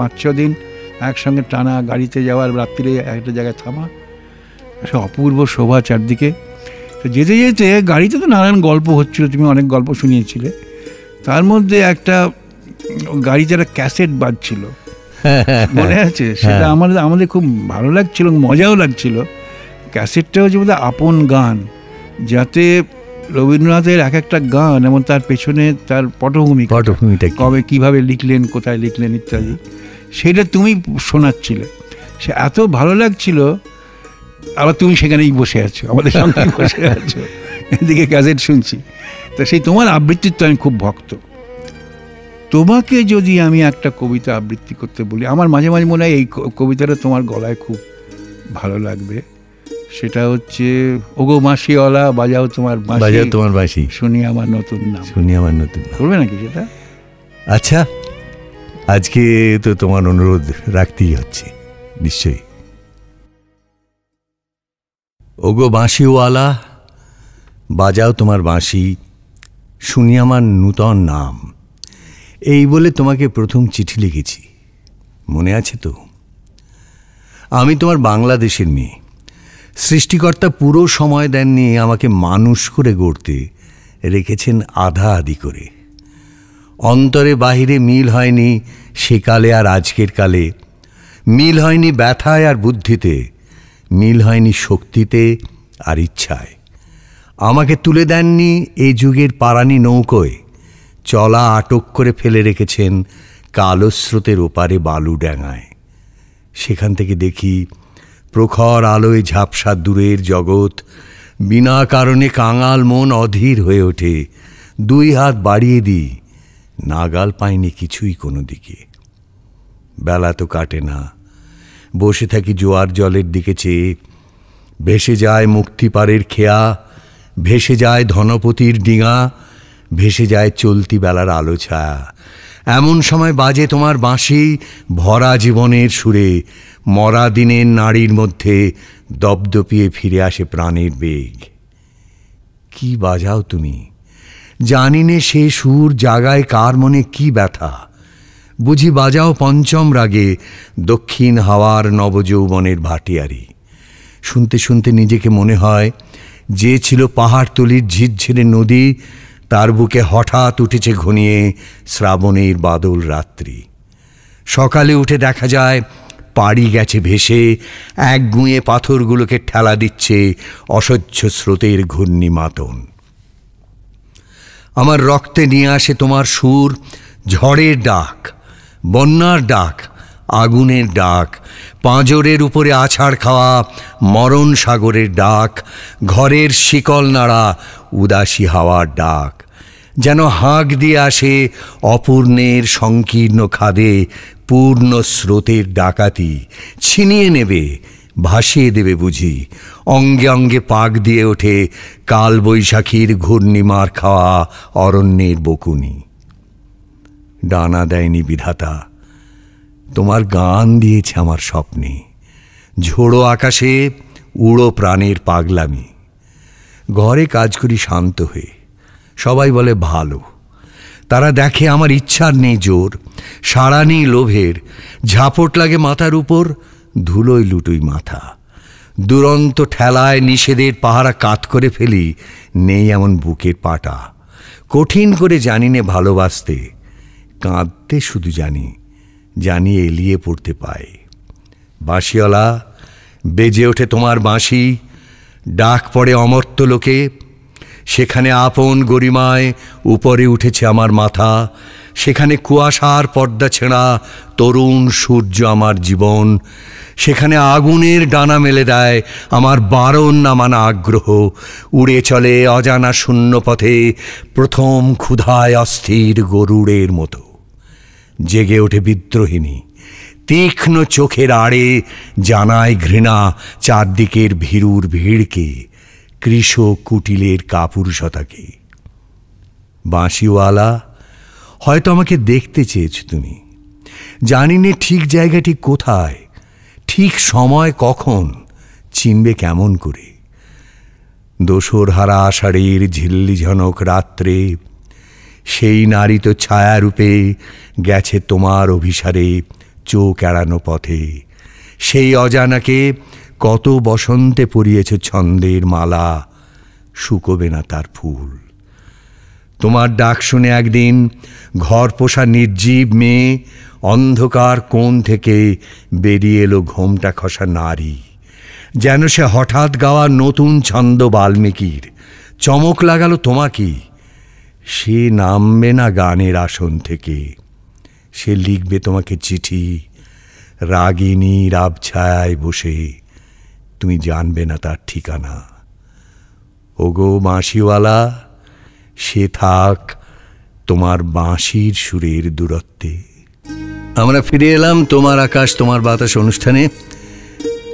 5-6 দিন একসঙ্গে টানা গাড়িতে যাওয়ার, রাত্রিরে একটা জায়গায় থামা, সে অপূর্ব শোভা চারদিকে। তো যেতে যেতে গাড়িতে তো নানান গল্প হচ্ছিল, তুমি অনেক গল্প শুনিয়েছিলে, তার মধ্যে একটা গাড়িতে একটা ক্যাসেট বাজছিল, মনে আছে? সেটা আমাদের খুব ভালো লাগছিল, মজাও লাগছিল। ক্যাসেটটা হচ্ছে বোধহয় আপন গান, যাতে রবীন্দ্রনাথের এক একটা গান এবং তার পেছনে তার পটভূমিটা, কবে কিভাবে লিখলেন, কোথায় লিখলেন ইত্যাদি, সেটা তুমি শোনাচ্ছিলে, সে এত ভালো লাগছিল। আবার তুমি সেখানেই বসে আছো, আমাদের সঙ্গে বসে আছো, এদিকে ক্যাসেট শুনছি। তা সেই তোমার আবৃত্তির তো আমি খুব ভক্ত। তোমাকে যদি আমি একটা কবিতা আবৃত্তি করতে বলি, আমার মাঝে মাঝে মনে হয় এই কবিতাটা তোমার গলায় খুব ভালো লাগবে। সেটা হচ্ছে, ওগো মাসিওয়ালা বাজাও তোমার বাজাও তোমার বাঁশি, শুনি আমার নতুন নাম। শুনি আমার নতুন নাম। বলবে নাকি সেটা? আচ্ছা, আজকে তো তোমার অনুরোধ রাখতেই হচ্ছে নিশ্চয়ই। ওগো বাঁশিওয়ালা বাজাও তোমার বাঁশি, শুনি আমার নূতন নাম। এই বলে তোমাকে প্রথম চিঠি লিখেছি, মনে আছে তো? আমি তোমার বাংলাদেশের মেয়ে। সৃষ্টিকর্তা পুরো সময় দেননি আমাকে মানুষ করে গড়তে, রেখেছেন আধা আধি করে। অন্তরে বাহিরে মিল হয়নি সেকালে আর আজকের কালে, মিল হয়নি ব্যথায় আর বুদ্ধিতে, মিল হয়নি শক্তিতে আর ইচ্ছায়। আমাকে তুলে দেননি এই যুগের পারানি নৌকোয়, চলা আটক করে ফেলে রেখেছেন কালো স্রোতের ওপারে বালু ডাঙায়। সেখান থেকে দেখি প্রখর আলোয় ঝাপসা দূরের জগৎ, বিনা কারণে কাঙাল মন অধীর হয়ে ওঠে। দুই হাত বাড়িয়ে দিই, নাগাল পাইনি কিছুই কোনো দিকে। বেলা তো কাটে না, বসে থাকি জোয়ার জলের দিকে চেয়ে। ভেসে যায় মুক্তিপাড়ের খেয়া, ভেসে যায় ধনপতির ডিঙা, ভেসে যায় চলতি বেলার আলো ছায়া। এমন সময় বাজে তোমার বাঁশি ভরা জীবনের সুরে, মরা দিনের নাড়ির মধ্যে দপদপিয়ে ফিরে আসে প্রাণের বেগ। কি বাজাও তুমি, জানি নে সে সুর জাগায় কার মনে কি ব্যথা। বুঝি বাজাও পঞ্চম রাগে দক্ষিণ হাওয়ার নবযৌবনের ভাটিয়ারি। শুনতে শুনতে নিজেকে মনে হয় যে ছিল পাহাড়তলির ঝিরঝিরে নদী, তার বুকে হঠাৎ উঠেছে ঘনিয়ে শ্রাবণের বাদল রাত্রি। সকালে উঠে দেখা যায় পাড়ি গেছে ভেসে, এক গুঁয়ে পাথরগুলোকে ঠেলা দিচ্ছে অসহ্য স্রোতের ঘূর্ণি মাতন। আমার রক্তে নিয়ে আসে তোমার সুর, ঝড়ের ডাক, বন্যার ডাক, আগুনের ডাক, পাঁজরের উপরে আছাড় খাওয়া মরণ সাগরের ডাক, ঘরের শিকল নাড়া উদাসী হাওয়ার ডাক। যেন হাঁক দিয়ে আসে অপূর্ণের সংকীর্ণ খাদে পূর্ণ স্রোতের ডাকাতি, ছিনিয়ে নেবে, ভাসিয়ে দেবে বুঝি। অঙ্গে অঙ্গে পাক দিয়ে ওঠে কাল বৈশাখীর ঘূর্ণিমার খাওয়া অরণ্যের বকুনি। ডানা দেয়নি বিধাতা, তোমার গান দিয়েছে আমার স্বপ্নে। ঝোড়ো আকাশে উড়ো প্রাণের পাগলামি। ঘরে কাজ করি শান্ত হয়ে, সবাই বলে ভালো। তারা দেখে আমার ইচ্ছার নেই জোর, সাড়া নেই লোভের। ঝাপট লাগে মাথার উপর, ধুলোয় লুটুই মাথা। দুরন্ত ঠেলায় নিষেধের পাহারা কাত করে ফেলি, নেই এমন বুকের পাটা। কঠিন করে জানি নে ভালোবাসতে, কাঁদতে শুধু জানি, জানি এলিয়ে পড়তে পায়। বাঁশিওয়ালা বেজে ওঠে তোমার বাঁশি, ডাক পড়ে অমর্ত্য লোকে। সেখানে আপন গরিমায় উপরে উঠেছে আমার মাথা, সেখানে কুয়াশার পর্দা ছেঁড়া তরুণ সূর্য আমার জীবন। সেখানে আগুনের ডানা মেলে দেয় আমার বারণ না মানা আগ্রহ। উড়ে চলে অজানা শূন্য পথে প্রথম ক্ষুধায় অস্থির গরুড়ের মতো। জেগে ওঠে বিদ্রোহিণী, তীক্ষ্ণ চোখের আড়ে জানায় ঘৃণা চারদিকের ভীরুর ভিড়কে, কৃষ কুটিলের কাপুরুষতাকে। বাঁশিওয়ালা, হয়তো আমাকে দেখতে চেয়েছ তুমি, জানি নে ঠিক জায়গাটি কোথায়, ঠিক সময় কখন, চিনবে কেমন করে। দোসর হারা আষাঢ়ের ঝিল্লি ঝনক রাত্রে সেই নারী তো ছায়ারূপে গেছে তোমার অভিসারে চোখ এড়ানো পথে। সেই অজানাকে কত বসন্তে পরিয়েছ ছন্দের মালা, শুকোবে না তার ফুল। তোমার ডাক শুনে একদিন ঘর পোষা নির্জীব মেয়ে অন্ধকার কোণ থেকে বেরিয়ে এলো ঘোমটা খসা নারী। যেন সে হঠাৎ গাওয়া নতুন ছন্দ বাল্মীকির। চমক লাগালো তোমাকেই। সে নামবে না গানের আসন থেকে, সে লিখবে তোমাকে চিঠি, রাগিনীর আবছায়ায় বসে, তুমি জানবে না তার ঠিকানা। ওগো বাঁশিওয়ালা, সে থাক তোমার বাঁশির সুরের দূরত্বে। আমরা ফিরে এলাম তোমার আকাশ তোমার বাতাস অনুষ্ঠানে।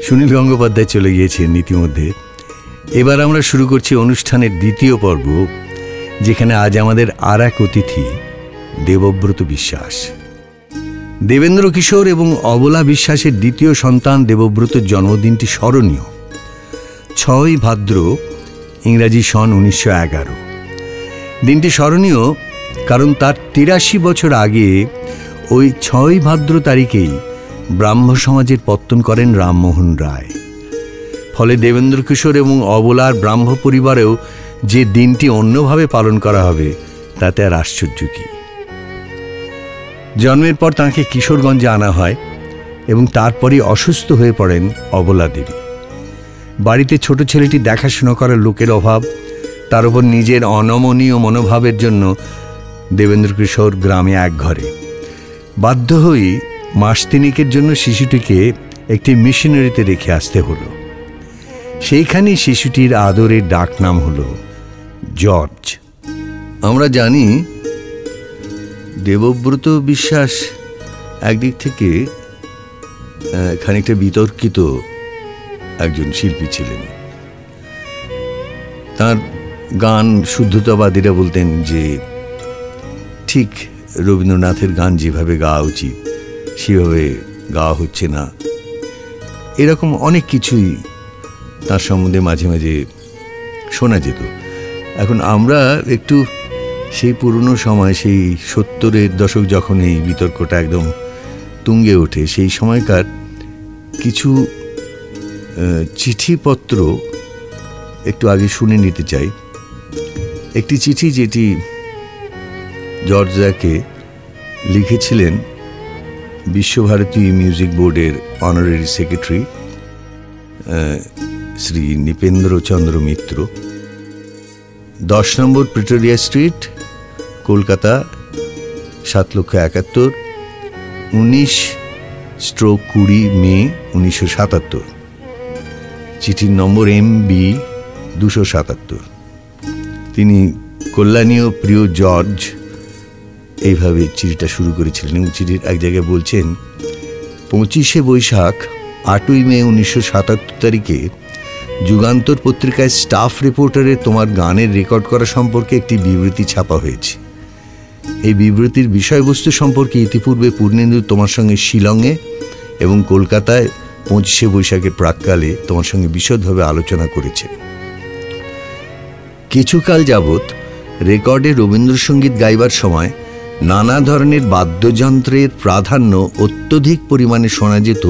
সুনীল গঙ্গোপাধ্যায় চলে গিয়েছেন ইতিমধ্যে। এবার আমরা শুরু করছি অনুষ্ঠানের দ্বিতীয় পর্ব, যেখানে আজ আমাদের আর এক অতিথি দেবব্রত বিশ্বাস। দেবেন্দ্র কিশোর এবং অবলা বিশ্বাসের দ্বিতীয় সন্তান দেবব্রতর জন্মদিনটি স্মরণীয়। 6ই ভাদ্র, ইংরাজি সন 1911। দিনটি স্মরণীয় কারণ তার 83 বছর আগে ওই 6ই ভাদ্র তারিখেই ব্রাহ্ম সমাজের পত্তন করেন রামমোহন রায়। ফলে দেবেন্দ্র কিশোর এবং অবলার ব্রাহ্ম পরিবারেও যে দিনটি অন্যভাবে পালন করা হবে তাতে আর আশ্চর্য কি। জন্মের পর তাঁকে কিশোরগঞ্জে আনা হয় এবং তারপরই অসুস্থ হয়ে পড়েন অবলা দেবী। বাড়িতে ছোট ছেলেটি দেখাশোনা করার লোকের অভাব, তার উপর নিজের অনমনীয় মনোভাবের জন্য দেবেন্দ্র কিশোর গ্রামে এক ঘরে। বাধ্য হয়ে মাস তিনেকের জন্য শিশুটিকে একটি মিশনারিতে রেখে আসতে হলো। সেইখানেই শিশুটির আদরের ডাক নাম হলো জর্জ। আমরা জানি দেবব্রত বিশ্বাস একদিক থেকে খানিকটা বিতর্কিত একজন শিল্পী ছিলেন। তার গান শুদ্ধতাবাদীরা বলতেন যে ঠিক রবীন্দ্রনাথের গান যেভাবে গাওয়া উচিত সেভাবে গাওয়া হচ্ছে না। এরকম অনেক কিছুই তার সম্বন্ধে মাঝে মাঝে শোনা যেত। এখন আমরা একটু সেই পুরনো সময়, সেই 70-এর দশক যখন এই বিতর্কটা একদম তুঙ্গে ওঠে, সেই সময়কার কিছু চিঠিপত্র একটু আগে শুনে নিতে চাই। একটি চিঠি যেটি জর্জকে লিখেছিলেন বিশ্বভারতী মিউজিক বোর্ডের অনারারি সেক্রেটারি শ্রী নৃপেন্দ্রচন্দ্র মিত্র। 10 নম্বর প্রিটোরিয়া স্ট্রিট, কলকাতা 7,71,000, 19/20 মে 1977। চিঠির নম্বর MB 277। তিনি কল্যাণীয় প্রিয় জর্জ, এইভাবে চিঠিটা শুরু করেছিলেন এবং চিঠির এক জায়গায় বলছেন, 25শে বৈশাখ 8ই মে 1977 তারিখে যুগান্তর পত্রিকায় স্টাফ রিপোর্টারে তোমার গানের রেকর্ড করা সম্পর্কে একটি বিবৃতি ছাপা হয়েছে। এই বিবৃতির বিষয়বস্তু সম্পর্কে ইতিপূর্বে পূর্ণেন্দু তোমার সঙ্গে শিলংয়ে এবং কলকাতায় 25শে বৈশাখের প্রাক্কালে তোমার সঙ্গে বিশদভাবে আলোচনা করেছে। কিছুকাল যাবৎ রেকর্ডে রবীন্দ্রসঙ্গীত গাইবার সময় নানা ধরনের বাদ্যযন্ত্রের প্রাধান্য অত্যধিক পরিমাণে শোনা যেত,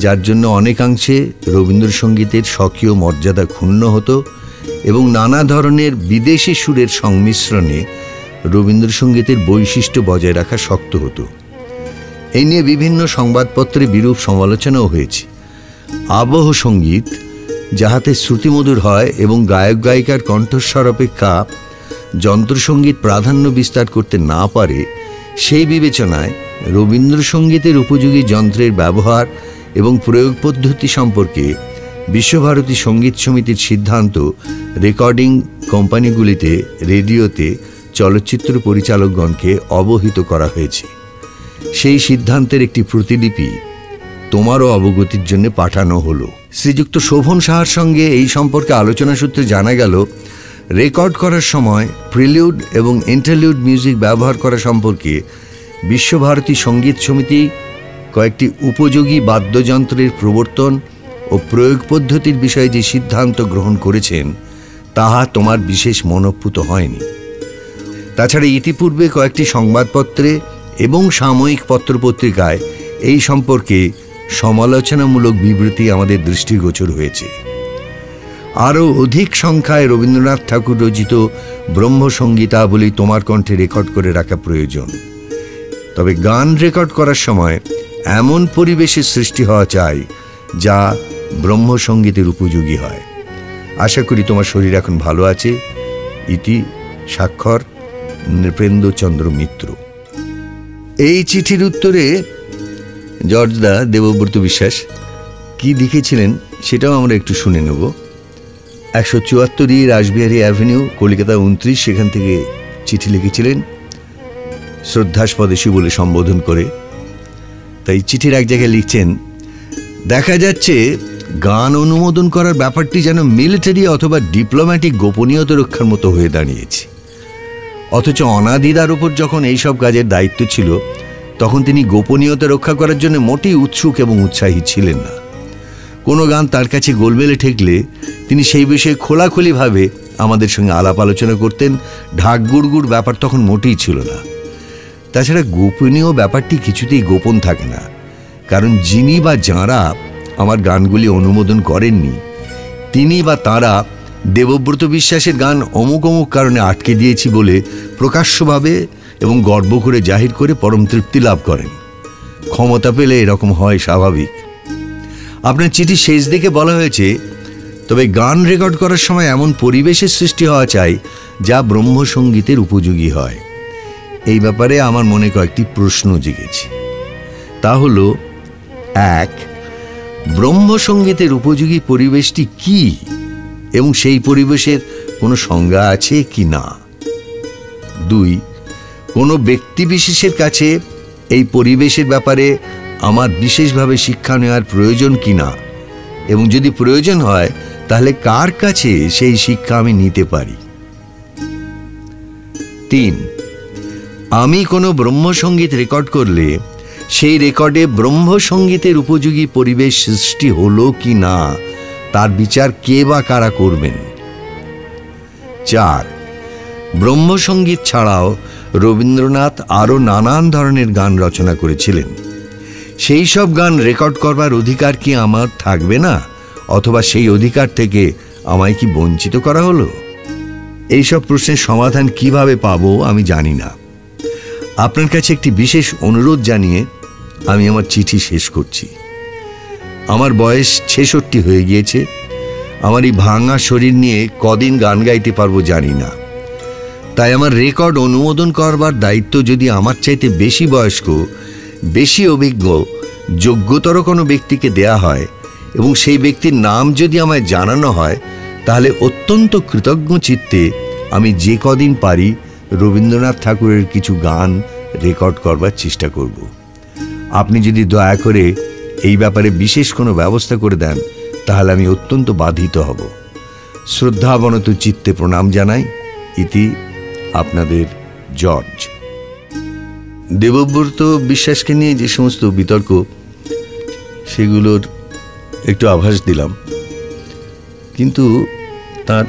যার জন্য অনেকাংশে রবীন্দ্রসঙ্গীতের স্বকীয় মর্যাদা ক্ষুণ্ণ হতো এবং নানা ধরনের বিদেশি সুরের সংমিশ্রণে রবীন্দ্রসঙ্গীতের বৈশিষ্ট্য বজায় রাখা শক্ত হতো। এই নিয়ে বিভিন্ন সংবাদপত্রে বিরূপ সমালোচনাও হয়েছে। আবহ সঙ্গীত যাহাতে শ্রুতিমধুর হয় এবং গায়ক গায়িকার কণ্ঠস্বর অপেক্ষা যন্ত্রসঙ্গীত প্রাধান্য বিস্তার করতে না পারে, সেই বিবেচনায় রবীন্দ্রসঙ্গীতের উপযোগী যন্ত্রের ব্যবহার এবং প্রয়োগ পদ্ধতি সম্পর্কে বিশ্বভারতী সঙ্গীত সমিতির সিদ্ধান্ত রেকর্ডিং কোম্পানিগুলিতে, রেডিওতে, চলচ্চিত্র পরিচালকগণকে অবহিত করা হয়েছে। সেই সিদ্ধান্তের একটি প্রতিলিপি তোমারও অবগতির জন্য পাঠানো হলো। শ্রীযুক্ত শোভন সাহার সঙ্গে এই সম্পর্কে আলোচনা সূত্রে জানা গেল, রেকর্ড করার সময় প্রিলিউড এবং ইন্টারলিউড মিউজিক ব্যবহার করা সম্পর্কে বিশ্বভারতী সঙ্গীত সমিতি কয়েকটি উপযোগী বাদ্যযন্ত্রের প্রবর্তন ও প্রয়োগ পদ্ধতির বিষয়ে যে সিদ্ধান্ত গ্রহণ করেছেন তাহা তোমার বিশেষ মনোপুত হয়নি। তাছাড়া ইতিপূর্বে কয়েকটি সংবাদপত্রে এবং সাময়িক পত্রপত্রিকায় এই সম্পর্কে সমালোচনামূলক বিবৃতি আমাদের দৃষ্টিগোচর হয়েছে। আরও অধিক সংখ্যায় রবীন্দ্রনাথ ঠাকুর রচিত ব্রহ্মসঙ্গীতাবলী তোমার কণ্ঠে রেকর্ড করে রাখা প্রয়োজন। তবে গান রেকর্ড করার সময় এমন পরিবেশের সৃষ্টি হওয়া চাই যা ব্রহ্মসঙ্গীতের উপযোগী হয়। আশা করি তোমার শরীর এখন ভালো আছে। ইতি স্বাক্ষর নৃপেন্দ্রচন্দ্র মিত্র। এই চিঠির উত্তরে জর্জদা দেবব্রত বিশ্বাস কি লিখেছিলেন সেটাও আমরা একটু শুনে নেব। 174 রাসবিহারী অ্যাভিনিউ, কলকাতা 29, সেখান থেকে চিঠি লিখেছিলেন শ্রদ্ধাস্পদেশী বলে সম্বোধন করে। তাই চিঠির এক জায়গায় লিখছেন, দেখা যাচ্ছে গান অনুমোদন করার ব্যাপারটি যেন মিলিটারি অথবা ডিপ্লোম্যাটিক গোপনীয়তা রক্ষার মতো হয়ে দাঁড়িয়েছে। অথচ অনাদিদার উপর যখন এইসব কাজের দায়িত্ব ছিল তখন তিনি গোপনীয়তা রক্ষা করার জন্য মোটেই উৎসুক এবং উৎসাহী ছিলেন না। কোনো গান তার কাছে গোলমেলে ঠেকলে তিনি সেই বিষয়ে খোলাখুলিভাবে আমাদের সঙ্গে আলাপ আলোচনা করতেন। ঢাক গুড়গুড় ব্যাপার তখন মোটেই ছিল না। তাছাড়া গোপনীয় ব্যাপারটি কিছুতেই গোপন থাকে না, কারণ যিনি বা যাঁরা আমার গানগুলি অনুমোদন করেননি তিনি বা তাঁরা দেবব্রত বিশ্বাসের গান অমুক অমুক কারণে আটকে দিয়েছি বলে প্রকাশ্যভাবে এবং গর্ব করে জাহির করে পরম তৃপ্তি লাভ করেন। ক্ষমতা পেলে এরকম হয় স্বাভাবিক। আপনার চিঠি শেষ দিকে বলা হয়েছে, তবে গান রেকর্ড করার সময় এমন পরিবেশের সৃষ্টি হওয়া চাই যা ব্রহ্মসঙ্গীতের উপযোগী হয়। এই ব্যাপারে আমার মনে কয়েকটি প্রশ্ন জেগেছে। তা হল, 1, ব্রহ্মসঙ্গীতের উপযোগী পরিবেশটি কি এবং সেই পরিবেশের কোনো সংজ্ঞা আছে কি না? 2, কোনো ব্যক্তি বিশেষের কাছে এই পরিবেশের ব্যাপারে আমার বিশেষভাবে শিক্ষা নেওয়ার প্রয়োজন কি না, এবং যদি প্রয়োজন হয় তাহলে কার কাছে সেই শিক্ষা আমি নিতে পারি? 3, আমি কোনো ব্রহ্মসঙ্গীত রেকর্ড করলে সেই রেকর্ডে ব্রহ্মসঙ্গীতের উপযোগী পরিবেশ সৃষ্টি হলো কি না তার বিচার কে বা কারা করবেন? 4, ব্রহ্মসঙ্গীত ছাড়াও রবীন্দ্রনাথ আরও নানান ধরনের গান রচনা করেছিলেন। সেই সব গান রেকর্ড করবার অধিকার কি আমার থাকবে না, অথবা সেই অধিকার থেকে আমায় কি বঞ্চিত করা হলো? এইসব প্রশ্নের সমাধান কিভাবে পাবো আমি জানি না। আপনার কাছে একটি বিশেষ অনুরোধ জানিয়ে আমি আমার চিঠি শেষ করছি। আমার বয়স 66 হয়ে গিয়েছে। আমার এই ভাঙা শরীর নিয়ে কদিন গান গাইতে পারবো জানি না। তাই আমার রেকর্ড অনুমোদন করবার দায়িত্ব যদি আমার চাইতে বেশি বয়স্ক, বেশি অভিজ্ঞ, যোগ্যতর কোনো ব্যক্তিকে দেয়া হয় এবং সেই ব্যক্তির নাম যদি আমায় জানানো হয়, তাহলে অত্যন্ত কৃতজ্ঞ চিত্তে আমি যে কদিন পারি রবীন্দ্রনাথ ঠাকুরের কিছু গান রেকর্ড করবার চেষ্টা করব। আপনি যদি দয়া করে এই ব্যাপারে বিশেষ কোনো ব্যবস্থা করে দেন তাহলে আমি অত্যন্ত বাধিত হব। শ্রদ্ধাবনত চিত্তে প্রণাম জানাই। ইতি আপনাদের জর্জ। দেবব্রত বিশ্বাসকে নিয়ে যে সমস্ত বিতর্ক, সেগুলোর একটু আভাস দিলাম, কিন্তু তার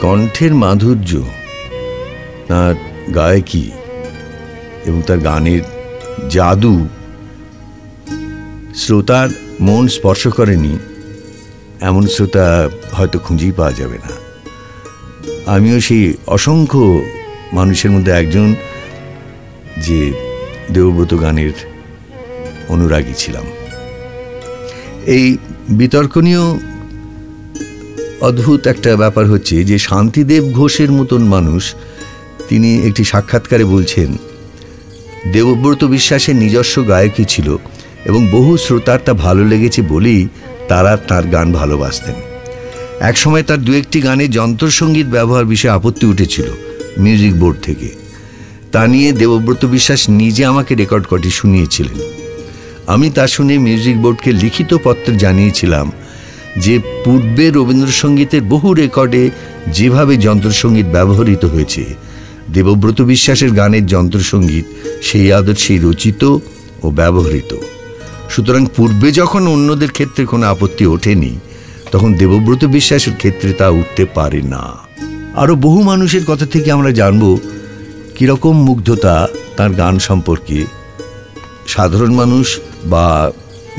কণ্ঠের মাধুর্য, তার গায়কী এবং তার গানের জাদু শ্রোতার মন স্পর্শ করেনি এমন শ্রোতা হয়তো খুঁজেই পাওয়া যাবে না। আমিও সেই অসংখ্য মানুষের মধ্যে একজন যে দেবব্রত গানের অনুরাগী ছিলাম। এই বিতর্ক নিয়েও অদ্ভুত একটা ব্যাপার হচ্ছে যে শান্তিদেব ঘোষের মতন মানুষ, তিনি একটি সাক্ষাৎকারে বলছেন, দেবব্রত বিশ্বাসের নিজস্ব গায়কী ছিল এবং বহু শ্রোতার তা ভালো লেগেছে বলেই তারা তার গান ভালোবাসতেন। একসময় তার দু একটি গানে যন্ত্রসঙ্গীত ব্যবহার বিষয়ে আপত্তি উঠেছিল মিউজিক বোর্ড থেকে। তা নিয়ে দেবব্রত বিশ্বাস নিজে আমাকে রেকর্ড কটি শুনিয়েছিলেন। আমি তা শুনে মিউজিক বোর্ডকে লিখিত পত্র জানিয়েছিলাম যে পূর্বে রবীন্দ্রসঙ্গীতের বহু রেকর্ডে যেভাবে যন্ত্রসঙ্গীত ব্যবহৃত হয়েছে, দেবব্রত বিশ্বাসের গানের যন্ত্রসঙ্গীত সেই আদর্শেই রচিত ও ব্যবহৃত। সুতরাং পূর্বে যখন অন্যদের ক্ষেত্রে কোনো আপত্তি ওঠেনি, তখন দেবব্রত বিশ্বাসের ক্ষেত্রে তা উঠতে পারে না। আরও বহু মানুষের কথা থেকে আমরা জানব কীরকম মুগ্ধতা তার গান সম্পর্কে সাধারণ মানুষ বা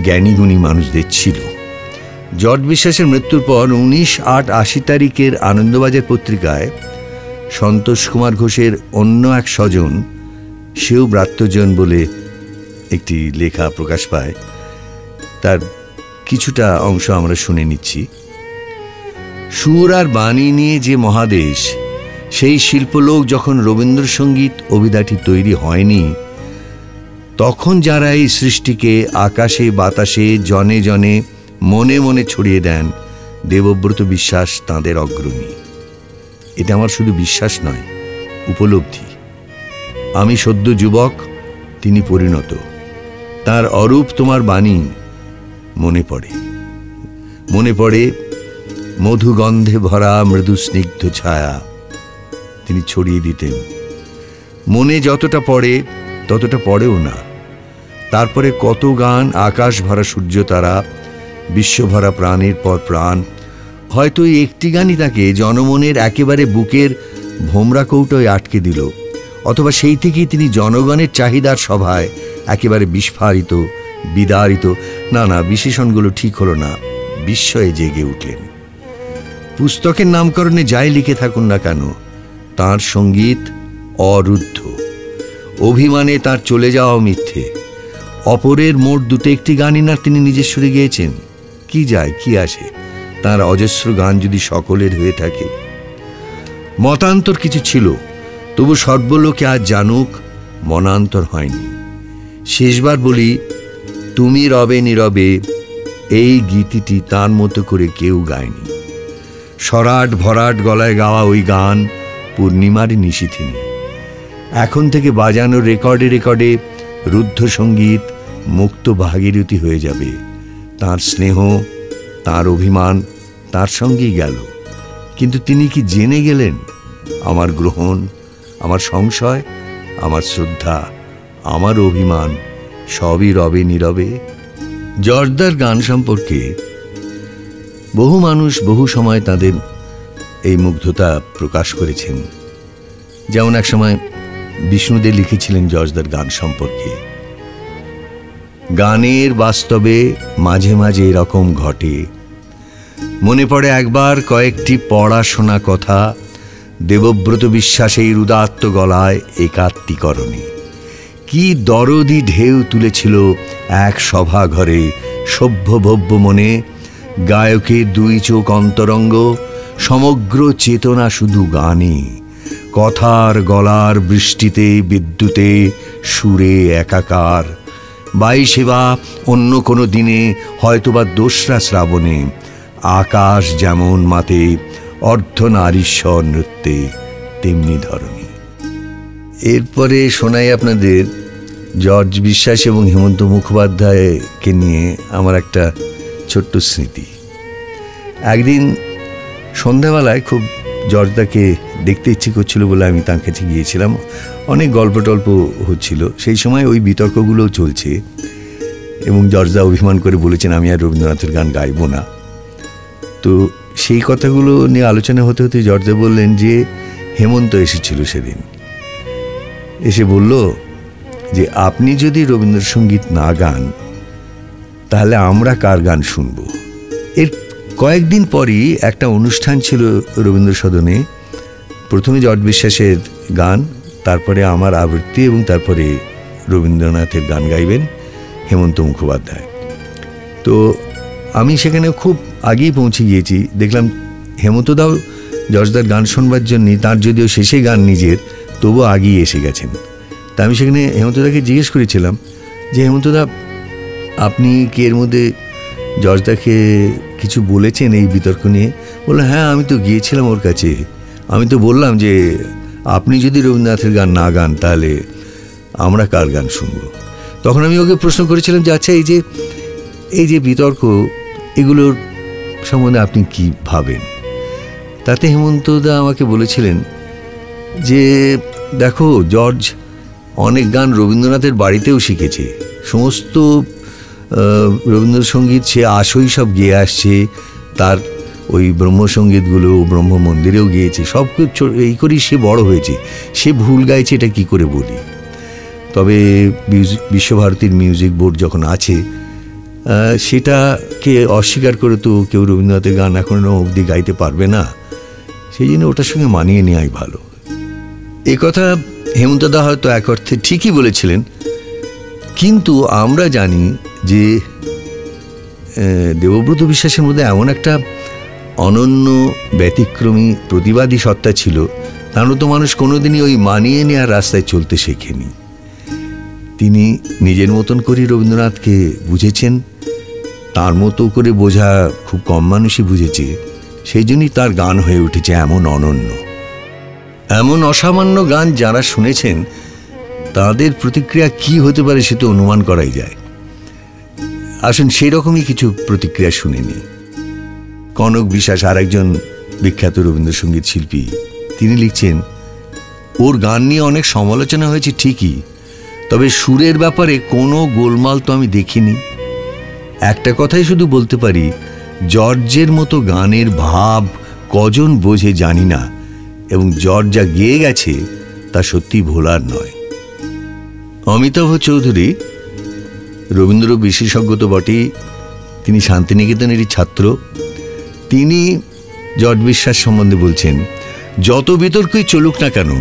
জ্ঞানীগুণী মানুষদের ছিল। জর্জ বিশ্বাসের মৃত্যুর পর 19/8/80 তারিখের আনন্দবাজার পত্রিকায় সন্তোষ কুমার ঘোষের অন্য এক স্বজন, সেও ব্রাত্যজন বলে একটি লেখা প্রকাশ পায়। তার কিছুটা অংশ আমরা শুনে নিচ্ছি। সুর আর বাণী নিয়ে যে মহাদেশ, সেই শিল্পলোক যখন রবীন্দ্রসঙ্গীত অভিধাটি তৈরি হয়নি তখন যারা এই সৃষ্টিকে আকাশে বাতাসে জনে জনে মনে মনে ছড়িয়ে দেন, দেবব্রত বিশ্বাস তাঁদের অগ্রণী। এটা আমার শুধু বিশ্বাস নয়, উপলব্ধি। আমি সদ্য যুবক, তিনি পরিণত। তার অরূপ তোমার বাণী মনে পড়ে মধুগন্ধে ভরা মৃদু স্নিগ্ধ ছায়া তিনি ছড়িয়ে দিতেন। মনে যতটা পড়ে ততটা পড়েও না। তারপরে কত গান, আকাশ ভরা সূর্য তারা, বিশ্বভরা প্রাণের পর প্রাণ। হয়তো এই একটি গানই তাকে জনমনের একেবারে বুকের ভোমরা কৌটোয় আটকে দিল, অথবা সেই থেকেই তিনি জনগণের চাহিদার সভায় একেবারে বিস্ফারিত, বিদারিত, না বিশেষণগুলো ঠিক হলো না, বিস্ময়ে জেগে উঠলেন। পুস্তকের নামকরণে যাই লিখে থাকুন না কেন, তাঁর সঙ্গীত অরুদ্ধ। অভিমানে তার চলে যাওয়া মিথ্যে। অপরের মোট দুটো একটি গানই না তিনি নিজের সুরে গেয়েছেন। কি যায় কি আসে, তাঁর অজস্র গান যদি সকলের হয়ে থাকে। মতান্তর কিছু ছিল, তবু সর্বলোকে আজ জানুক মনান্তর হয়নি। শেষবার বলি, তুমি রবে নীরবে, এই গীতিটি তার মতো করে কেউ গায়নি। সরাট ভরাট গলায় গাওয়া ওই গান পূর্ণিমারই নিশীথিনী। এখন থেকে বাজানো রেকর্ডে রেকর্ডে রুদ্ধ সঙ্গীত মুক্ত ভাগীরথী হয়ে যাবে। তার স্নেহ, তার অভিমান তার সঙ্গেই গেল। কিন্তু তিনি কি জেনে গেলেন? আমার গ্রহণ, আমার সংশয়, আমার শ্রদ্ধা, আমার অভিমান সবই রবে নীরবে। জর্দার গান সম্পর্কে বহু মানুষ বহু সময় তাদের এই মুগ্ধতা প্রকাশ করেছেন। যেমন এক সময় বিষ্ণুদে লিখেছিলেন জর্জদার গান সম্পর্কে, গানের বাস্তবে মাঝে মাঝে এরকম ঘটে। মনে পড়ে একবার কয়েকটি পড়াশোনা কথা, দেবব্রত বিশ্বাসের উদাত্ত গলায় একাত্মীকরণে। কি দরদি ঢেউ তুলেছিল এক সভা ঘরে, সভ্য ভব্য মনে, গায়কের দুই চোখ অন্তরঙ্গ, সমগ্র চেতনা শুধু গানে। কথার গলার বৃষ্টিতে, বিদ্যুতে, সুরে একাকার। 22 বা অন্য কোনো দিনে, হয়তোবা 2রা শ্রাবণে, আকাশ যেমন মাতে অর্ধনারীশ্বর নৃত্যে, তেমনি ধরনী। এরপরে শোনাই আপনাদের জর্জ বিশ্বাস এবং হেমন্ত মুখোপাধ্যায়কে নিয়ে আমার একটা ছোট্ট স্মৃতি। একদিন সন্ধ্যাবেলায় খুব জর্জদাকে দেখতে ইচ্ছে করছিল বলে আমি তার কাছে গিয়েছিলাম। অনেক গল্প টল্প হচ্ছিল, সেই সময় ওই বিতর্কগুলোও চলছে এবং জর্জদা অভিমান করে বলেছেন আমি আর রবীন্দ্রনাথের গান গাইব না। তো সেই কথাগুলো নিয়ে আলোচনা হতে হতে জর্জদা বললেন যে হেমন্ত এসেছিল সেদিন, এসে বলল যে আপনি যদি রবীন্দ্রসঙ্গীত না গান তাহলে আমরা কার গান শুনব। এর কয়েকদিন পরই একটা অনুষ্ঠান ছিল রবীন্দ্র সদনে। প্রথমে জর্জ বিশ্বাসের গান, তারপরে আমার আবৃত্তি এবং তারপরে রবীন্দ্রনাথের গান গাইবেন হেমন্ত মুখোপাধ্যায়। তো আমি সেখানে খুব আগেই পৌঁছে গিয়েছি। দেখলাম হেমন্তদাও জর্জদার গান শোনবার জন্যই, তার যদিও শেষে গান নিজের, তবুও আগেই এসে গেছেন। তা আমি সেখানে হেমন্তদাকে জিজ্ঞেস করেছিলাম যে হেমন্তদা, আপনি কি এর মধ্যে জর্জদাকে কিছু বলেছেন এই বিতর্ক নিয়ে? বললো হ্যাঁ, আমি তো গিয়েছিলাম ওর কাছে, আমি তো বললাম যে আপনি যদি রবীন্দ্রনাথের গান না গান তাহলে আমরা কার গান শুনব। তখন আমি ওকে প্রশ্ন করেছিলাম যে আচ্ছা এই যে বিতর্ক, এগুলোর সম্বন্ধে আপনি কি ভাবেন? তাতে হেমন্তদা আমাকে বলেছিলেন যে দেখো, জর্জ অনেক গান রবীন্দ্রনাথের বাড়িতেও শিখেছে। সমস্ত রবীন্দ্রসঙ্গীত সে আসই সব গেয়ে আসছে, তার ওই ব্রহ্মসঙ্গীতগুলো ব্রহ্ম মন্দিরেও গিয়েছে, সব এই করেই সে বড় হয়েছে। সে ভুল গাইছে এটা কি করে বলি? তবে বিশ্বভারতীর মিউজিক বোর্ড যখন আছে, সেটাকে অস্বীকার করে তো কেউ রবীন্দ্রনাথের গান এখনো অবধি গাইতে পারবে না। সেই জন্য ওটার সঙ্গে মানিয়ে নেওয়াই ভালো। এ কথা হেমন্তদা হয়তো এক অর্থে ঠিকই বলেছিলেন, কিন্তু আমরা জানি যে দেবব্রত বিশ্বাসের মধ্যে এমন একটা অনন্য ব্যতিক্রমী প্রতিবাদী সত্তা ছিল, তারও তো মানুষ কোনোদিনই ওই মানিয়ে নেওয়ার রাস্তায় চলতে শেখেনি। তিনি নিজের মতন করে রবীন্দ্রনাথকে বুঝেছেন, তার মতো করে বোঝা খুব কম মানুষই বুঝেছে। সেই জন্যই তার গান হয়ে উঠেছে এমন অনন্য, এমন অসামান্য গান। যারা শুনেছেন তাদের প্রতিক্রিয়া কি হতে পারে সে তো অনুমান করাই যায়। আসুন সেই রকমই কিছু প্রতিক্রিয়া শুনেনি। কনক বিশ্বাস আর একজন বিখ্যাত রবীন্দ্রসঙ্গীত শিল্পী, তিনি লিখছেন, ওর গান নিয়ে অনেক সমালোচনা হয়েছে ঠিকই, তবে সুরের ব্যাপারে কোনো গোলমাল তো আমি দেখিনি। একটা কথাই শুধু বলতে পারি, জর্জের মতো গানের ভাব কজন বোঝে জানি না, এবং জর্জ যা গেয়ে গেছে তা সত্যি ভোলার নয়। অমিতাভ চৌধুরী রবীন্দ্র বিশেষজ্ঞ তো বটেই, তিনি শান্তিনিকেতনেরই ছাত্র। তিনি জর্জ বিশ্বাস সম্বন্ধে বলছেন, যত বিতর্কই চলুক না কেন,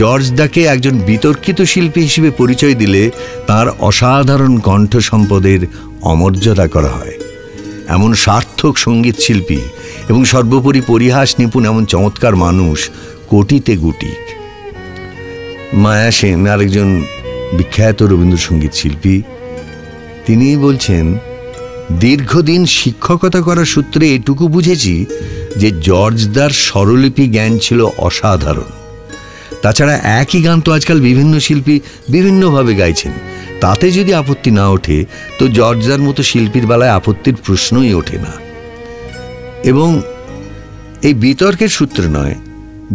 জর্জ দাকে একজন বিতর্কিত শিল্পী হিসেবে পরিচয় দিলে তার অসাধারণ কণ্ঠ সম্পদের অমর্যাদা করা হয়। এমন সার্থক সঙ্গীত শিল্পী এবং সর্বোপরি পরিহাস নিপুণ এমন চমৎকার মানুষ কোটিতে গুটিক। মায়া সেন আরেকজন বিখ্যাত রবীন্দ্রসঙ্গীত শিল্পী, তিনি বলছেন, দীর্ঘদিন শিক্ষকতা করার সূত্রে এটুকু বুঝেছি যে জর্জদার স্বরলিপি জ্ঞান ছিল অসাধারণ। তাছাড়া একই গান তো আজকাল বিভিন্ন শিল্পী বিভিন্নভাবে গাইছেন, তাতে যদি আপত্তি না ওঠে তো জর্জদার মতো শিল্পীর বেলায় আপত্তির প্রশ্নই ওঠে না। এবং এই বিতর্কের সূত্রে নয়,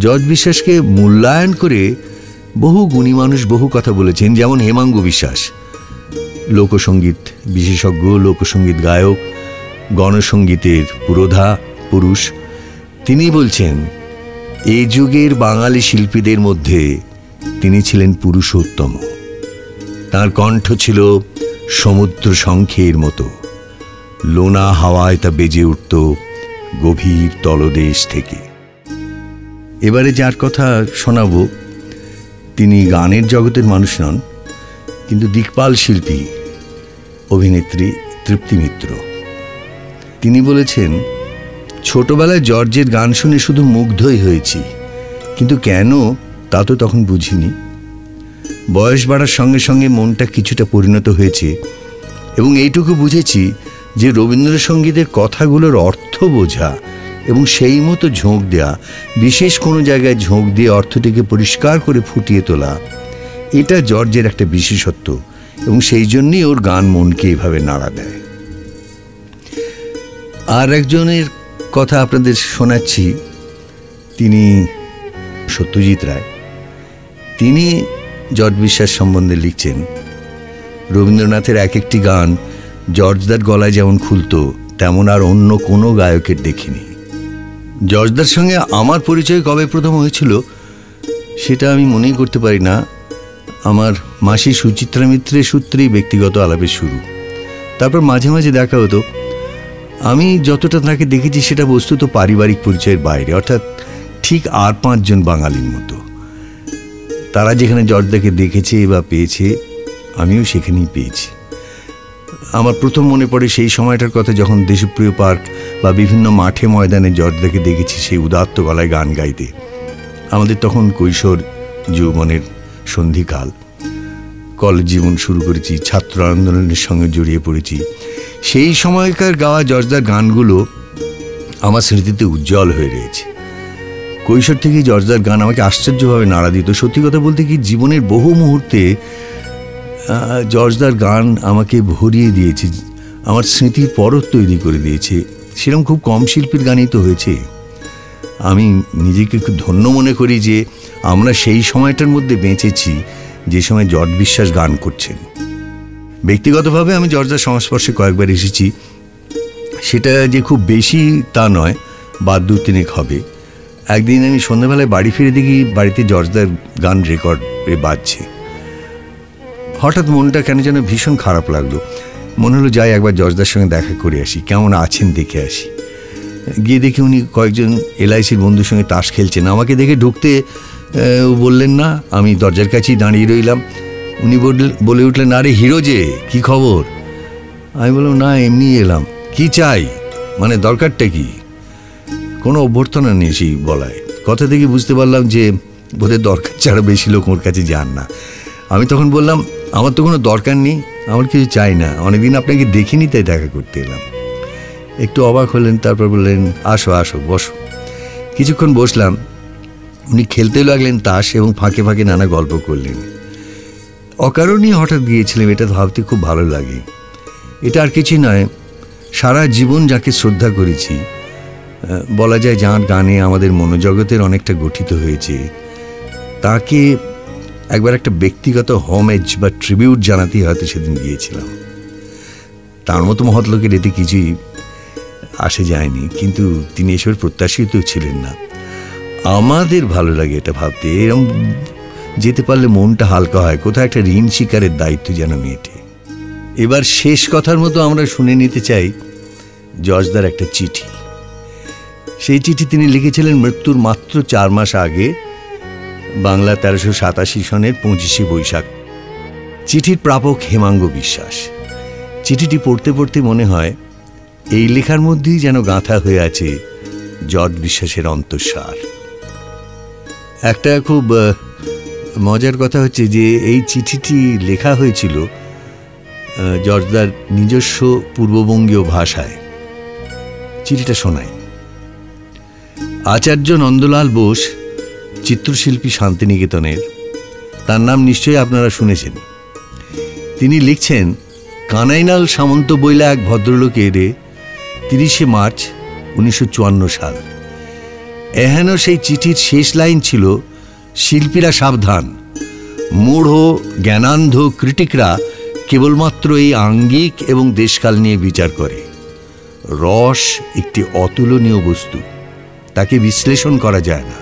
জর্জ বিশ্বাসকে মূল্যায়ন করে বহু গুণী মানুষ বহু কথা বলেছেন। যেমন হেমাঙ্গু বিশ্বাস, লোকসঙ্গীত বিশেষজ্ঞ, লোকসঙ্গীত গায়ক, গণসঙ্গীতের পুরোধা পুরুষ। তিনি বলছেন, এই যুগের বাঙালি শিল্পীদের মধ্যে তিনি ছিলেন পুরুষোত্তম। তার কণ্ঠ ছিল সমুদ্র শঙ্খের মতো, লোনা হাওয়ায় তা বেজে উঠত গভীর তলদেশ থেকে। এবারে যার কথা শোনাব, তিনি গানের জগতের মানুষ নন, কিন্তু দিকপাল শিল্পী, অভিনেত্রী তৃপ্তি মিত্র। তিনি বলেছেন, ছোটবেলায় জর্জের গান শুনে শুধু মুগ্ধই হয়েছি, কিন্তু কেন তা তো তখন বুঝিনি। বয়স বাড়ার সঙ্গে সঙ্গে মনটা কিছুটা পরিণত হয়েছে, এবং এইটুকু বুঝেছি যে রবীন্দ্রসঙ্গীতের কথাগুলোর অর্থ বোঝা এবং সেই মতো ঝোঁক দেয়া, বিশেষ কোনো জায়গায় ঝোঁক দিয়ে অর্থটিকে পরিষ্কার করে ফুটিয়ে তোলা, এটা জর্জের একটা বিশেষত্ব, এবং সেই জন্যই ওর গান মনকে এভাবে নাড়া দেয়। আর একজনের কথা আপনাদের শোনাচ্ছি, তিনি সত্যজিৎ রায়। তিনি জর্জ বিশ্বাস সম্বন্ধে লিখছেন, রবীন্দ্রনাথের এক একটি গান জর্জদার গলায় যেমন খুলত, তেমন আর অন্য কোনো গায়কের দেখিনি। জর্জদার সঙ্গে আমার পরিচয় কবে প্রথম হয়েছিল সেটা আমি মনেই করতে পারি না। আমার মাসি সুচিত্রা মিত্রের সূত্রেই ব্যক্তিগত আলাপের শুরু, তারপর মাঝে মাঝে দেখা হতো। আমি যতটা তাকে দেখেছি সেটা বস্তুত পারিবারিক পরিচয়ের বাইরে, অর্থাৎ ঠিক আর 5 জন বাঙালির মতো। তারা যেখানে জর্জদাকে দেখেছে বা পেয়েছে, আমিও সেখানেই পেয়েছি। আমার প্রথম মনে পড়ে সেই সময়টার কথা, যখন দেশপ্রিয় পার্ক বা বিভিন্ন মাঠে ময়দানে জর্জদাকে দেখেছি সেই উদাত্ত গলায় গান গাইতে। আমাদের তখন কৈশোর যৌবনের সন্ধিকাল, কলেজ জীবন শুরু করেছি, ছাত্র আন্দোলনের সঙ্গে জড়িয়ে পড়েছি। সেই সময়কার গাওয়া জর্জদার গানগুলো আমার স্মৃতিতে উজ্জ্বল হয়ে রয়েছে। কৈশোর থেকেই জর্জদার গান আমাকে আশ্চর্যভাবে নাড়া দিত। সত্যি কথা বলতে কি, জীবনের বহু মুহূর্তে জর্জদার গান আমাকে ভরিয়ে দিয়েছে, আমার স্মৃতির পরত তৈরি করে দিয়েছে। সেরকম খুব কম শিল্পীর গানই তো হয়েছে। আমি নিজেকে খুব ধন্য মনে করি যে আমরা সেই সময়টার মধ্যে বেঁচেছি যে সময় জর্জ বিশ্বাস গান করছেন। ব্যক্তিগতভাবে আমি জর্জদার সংস্পর্শে কয়েকবার এসেছি, সেটা যে খুব বেশি তা নয়, 2-3 হবে। একদিন আমি সন্ধ্যাবেলায় বাড়ি ফিরে দেখি বাড়িতে জর্জদার গান রেকর্ডে বাজছে। হঠাৎ মনটা কেন যেন ভীষণ খারাপ লাগলো। মনে হলো যাই একবার জর্জদার সঙ্গে দেখা করে আসি, কেমন আছেন দেখে আসি। গিয়ে দেখি উনি কয়েকজন LICর বন্ধুর সঙ্গে তাস খেলছেন। আমাকে দেখে ঢুকতে বললেন না, আমি দরজার কাছেই দাঁড়িয়ে রইলাম। উনি বলে উঠলেন, আরে হিরো যে, কি খবর? আমি বললাম, না এমনি এলাম। কি চাই, মানে দরকারটা কি? কোনো অভ্যর্থনা নেই সেই বলায়। কথা থেকে বুঝতে পারলাম যে বোধহয় দরকার ছাড়া বেশি লোক ওর কাছে যান না। আমি তখন বললাম, আমার তো কোনো দরকার নেই, আমার কিছু চাই না, অনেকদিন আপনাকে দেখিনি তাই দেখা করতে এলাম। একটু অবাক হলেন, তারপর বললেন আসো আসো বসো। কিছুক্ষণ বসলাম। উনি খেলতে লাগলেন তাস এবং ফাঁকে ফাঁকে নানা গল্প করলেন। অকারণেই হঠাৎ গিয়েছিলাম, এটা ভাবতে খুব ভালো লাগে। এটা আর কিছু নয়, সারা জীবন যাকে শ্রদ্ধা করেছি, বলা যায় যাঁর গানে আমাদের মনোজগতের অনেকটা গঠিত হয়েছে, তাকে একবার একটা ব্যক্তিগত হোমেজ বা ট্রিবিউট জানাতেই হয়তো সেদিন গিয়েছিলাম। তার মতো মহৎ লোকের এতে কিছুই আসে যায়নি, কিন্তু তিনি এসবের প্রত্যাশিত ছিলেন না। আমাদের ভালো লাগে এটা ভাবতে, এরকম যেতে পারলে মনটা হালকা হয়, কোথাও একটা ঋণ শিকারের দায়িত্ব যেন মেটে। এবার শেষ কথার মতো আমরা শুনে নিতে চাই জর্জদার একটা চিঠি। সেই চিঠি তিনি লিখেছিলেন মৃত্যুর মাত্র 4 মাস আগে, বাংলা 1387 সনের 25শে বৈশাখ। চিঠির প্রাপক হেমাঙ্গ বিশ্বাস। চিঠিটি পড়তে পড়তে মনে হয় এই লেখার মধ্যেই যেন গাঁথা হয়ে আছে জর্জ বিশ্বাসের অন্তঃসার। একটা খুব মজার কথা হচ্ছে যে এই চিঠিটি লেখা হয়েছিল জর্জদার নিজস্ব পূর্ববঙ্গীয় ভাষায়। চিঠিটা শোনায়। আচার্য নন্দলাল বোস, চিত্রশিল্পী, শান্তিনিকেতনের। তার নাম নিশ্চয়ই আপনারা শুনেছেন। তিনি লিখছেন, কানাইনাল সামন্ত বইলা এক ভদ্রলোকের 30শে মার্চ 1954 সাল। এহেন সেই চিঠির শেষ লাইন ছিল, শিল্পীরা সাবধান, মূঢ় জ্ঞানান্ধ ক্রিটিকরা কেবলমাত্র এই আঙ্গিক এবং দেশকাল নিয়ে বিচার করে। রস একটি অতুলনীয় বস্তু, তাকে বিশ্লেষণ করা যায় না,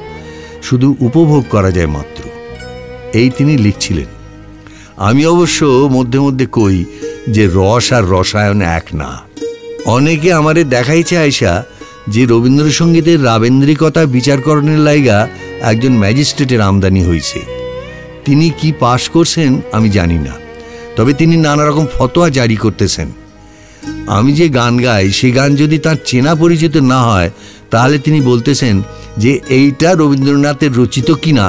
শুধু উপভোগ করা যায় মাত্র। এই তিনি লিখছিলেন। আমি অবশ্য মধ্যে মধ্যে কই যে রস আর রসায়ন এক না। অনেকে আমারে দেখাইছে আয়সা যে রবীন্দ্রসঙ্গীতের রাবেন্দ্রিকতা বিচারকরণের লাইগা একজন ম্যাজিস্ট্রেটের আমদানি হয়েছে। তিনি কি পাশ করছেন আমি জানি না, তবে তিনি নানা রকম ফতোয়া জারি করতেছেন। আমি যে গান গাই সে গান যদি তার চেনা পরিচিত না হয়, তাহলে তিনি বলতেছেন যে এইটা রবীন্দ্রনাথের রচিত কিনা,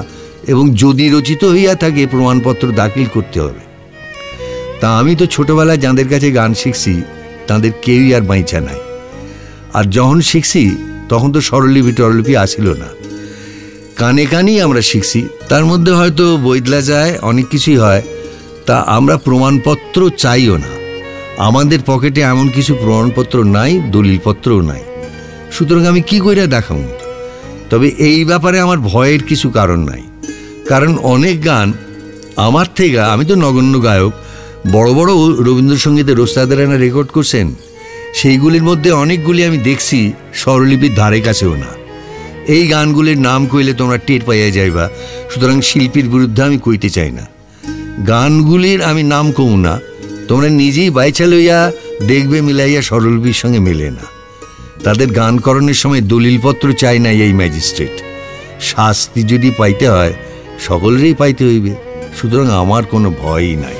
এবং যদি রচিত হইয়া থাকে প্রমাণপত্র দাখিল করতে হবে। তা আমি তো ছোটবেলায় যাদের কাছে গান শিখছি তাদের কেউই আর বাইচা নাই। আর যখন শিখছি তখন তো স্বরলিপি টরলিপি আসিল না, কানে কানেই আমরা শিখছি। তার মধ্যে হয়তো বদলা যায়, অনেক কিছুই হয়, তা আমরা প্রমাণপত্র চাইও না। আমাদের পকেটে এমন কিছু প্রমাণপত্র নাই, দলিলপত্রও নাই, সুতরাং আমি কি করে দেখাবো? তবে এই ব্যাপারে আমার ভয়ের কিছু কারণ নাই, কারণ অনেক গান আমার থেকে, আমি তো নগণ্য গায়ক, বড় বড় রবীন্দ্রসঙ্গীতের ওস্তাদেরা রেকর্ড করছেন, সেইগুলির মধ্যে অনেকগুলি আমি দেখছি স্বরলিপির ধারে কাছেও না। এই গানগুলির নাম কইলে তোমরা টের পাইয়া যাইবা, সুতরাং শিল্পীর বিরুদ্ধে আমি কইতে চাই না। গানগুলির আমি নাম কমু না, তোমরা নিজেই বাইচা লইয়া দেখবে মিলাইয়া স্বরলিপির সঙ্গে মেলে না। তাদের গানকরণের সময় দলিলপত্র চাই না এই ম্যাজিস্ট্রেট। শাস্তি যদি পাইতে হয় সকলেরই পাইতে হইবে, সুতরাং আমার কোনো ভয়ই নাই।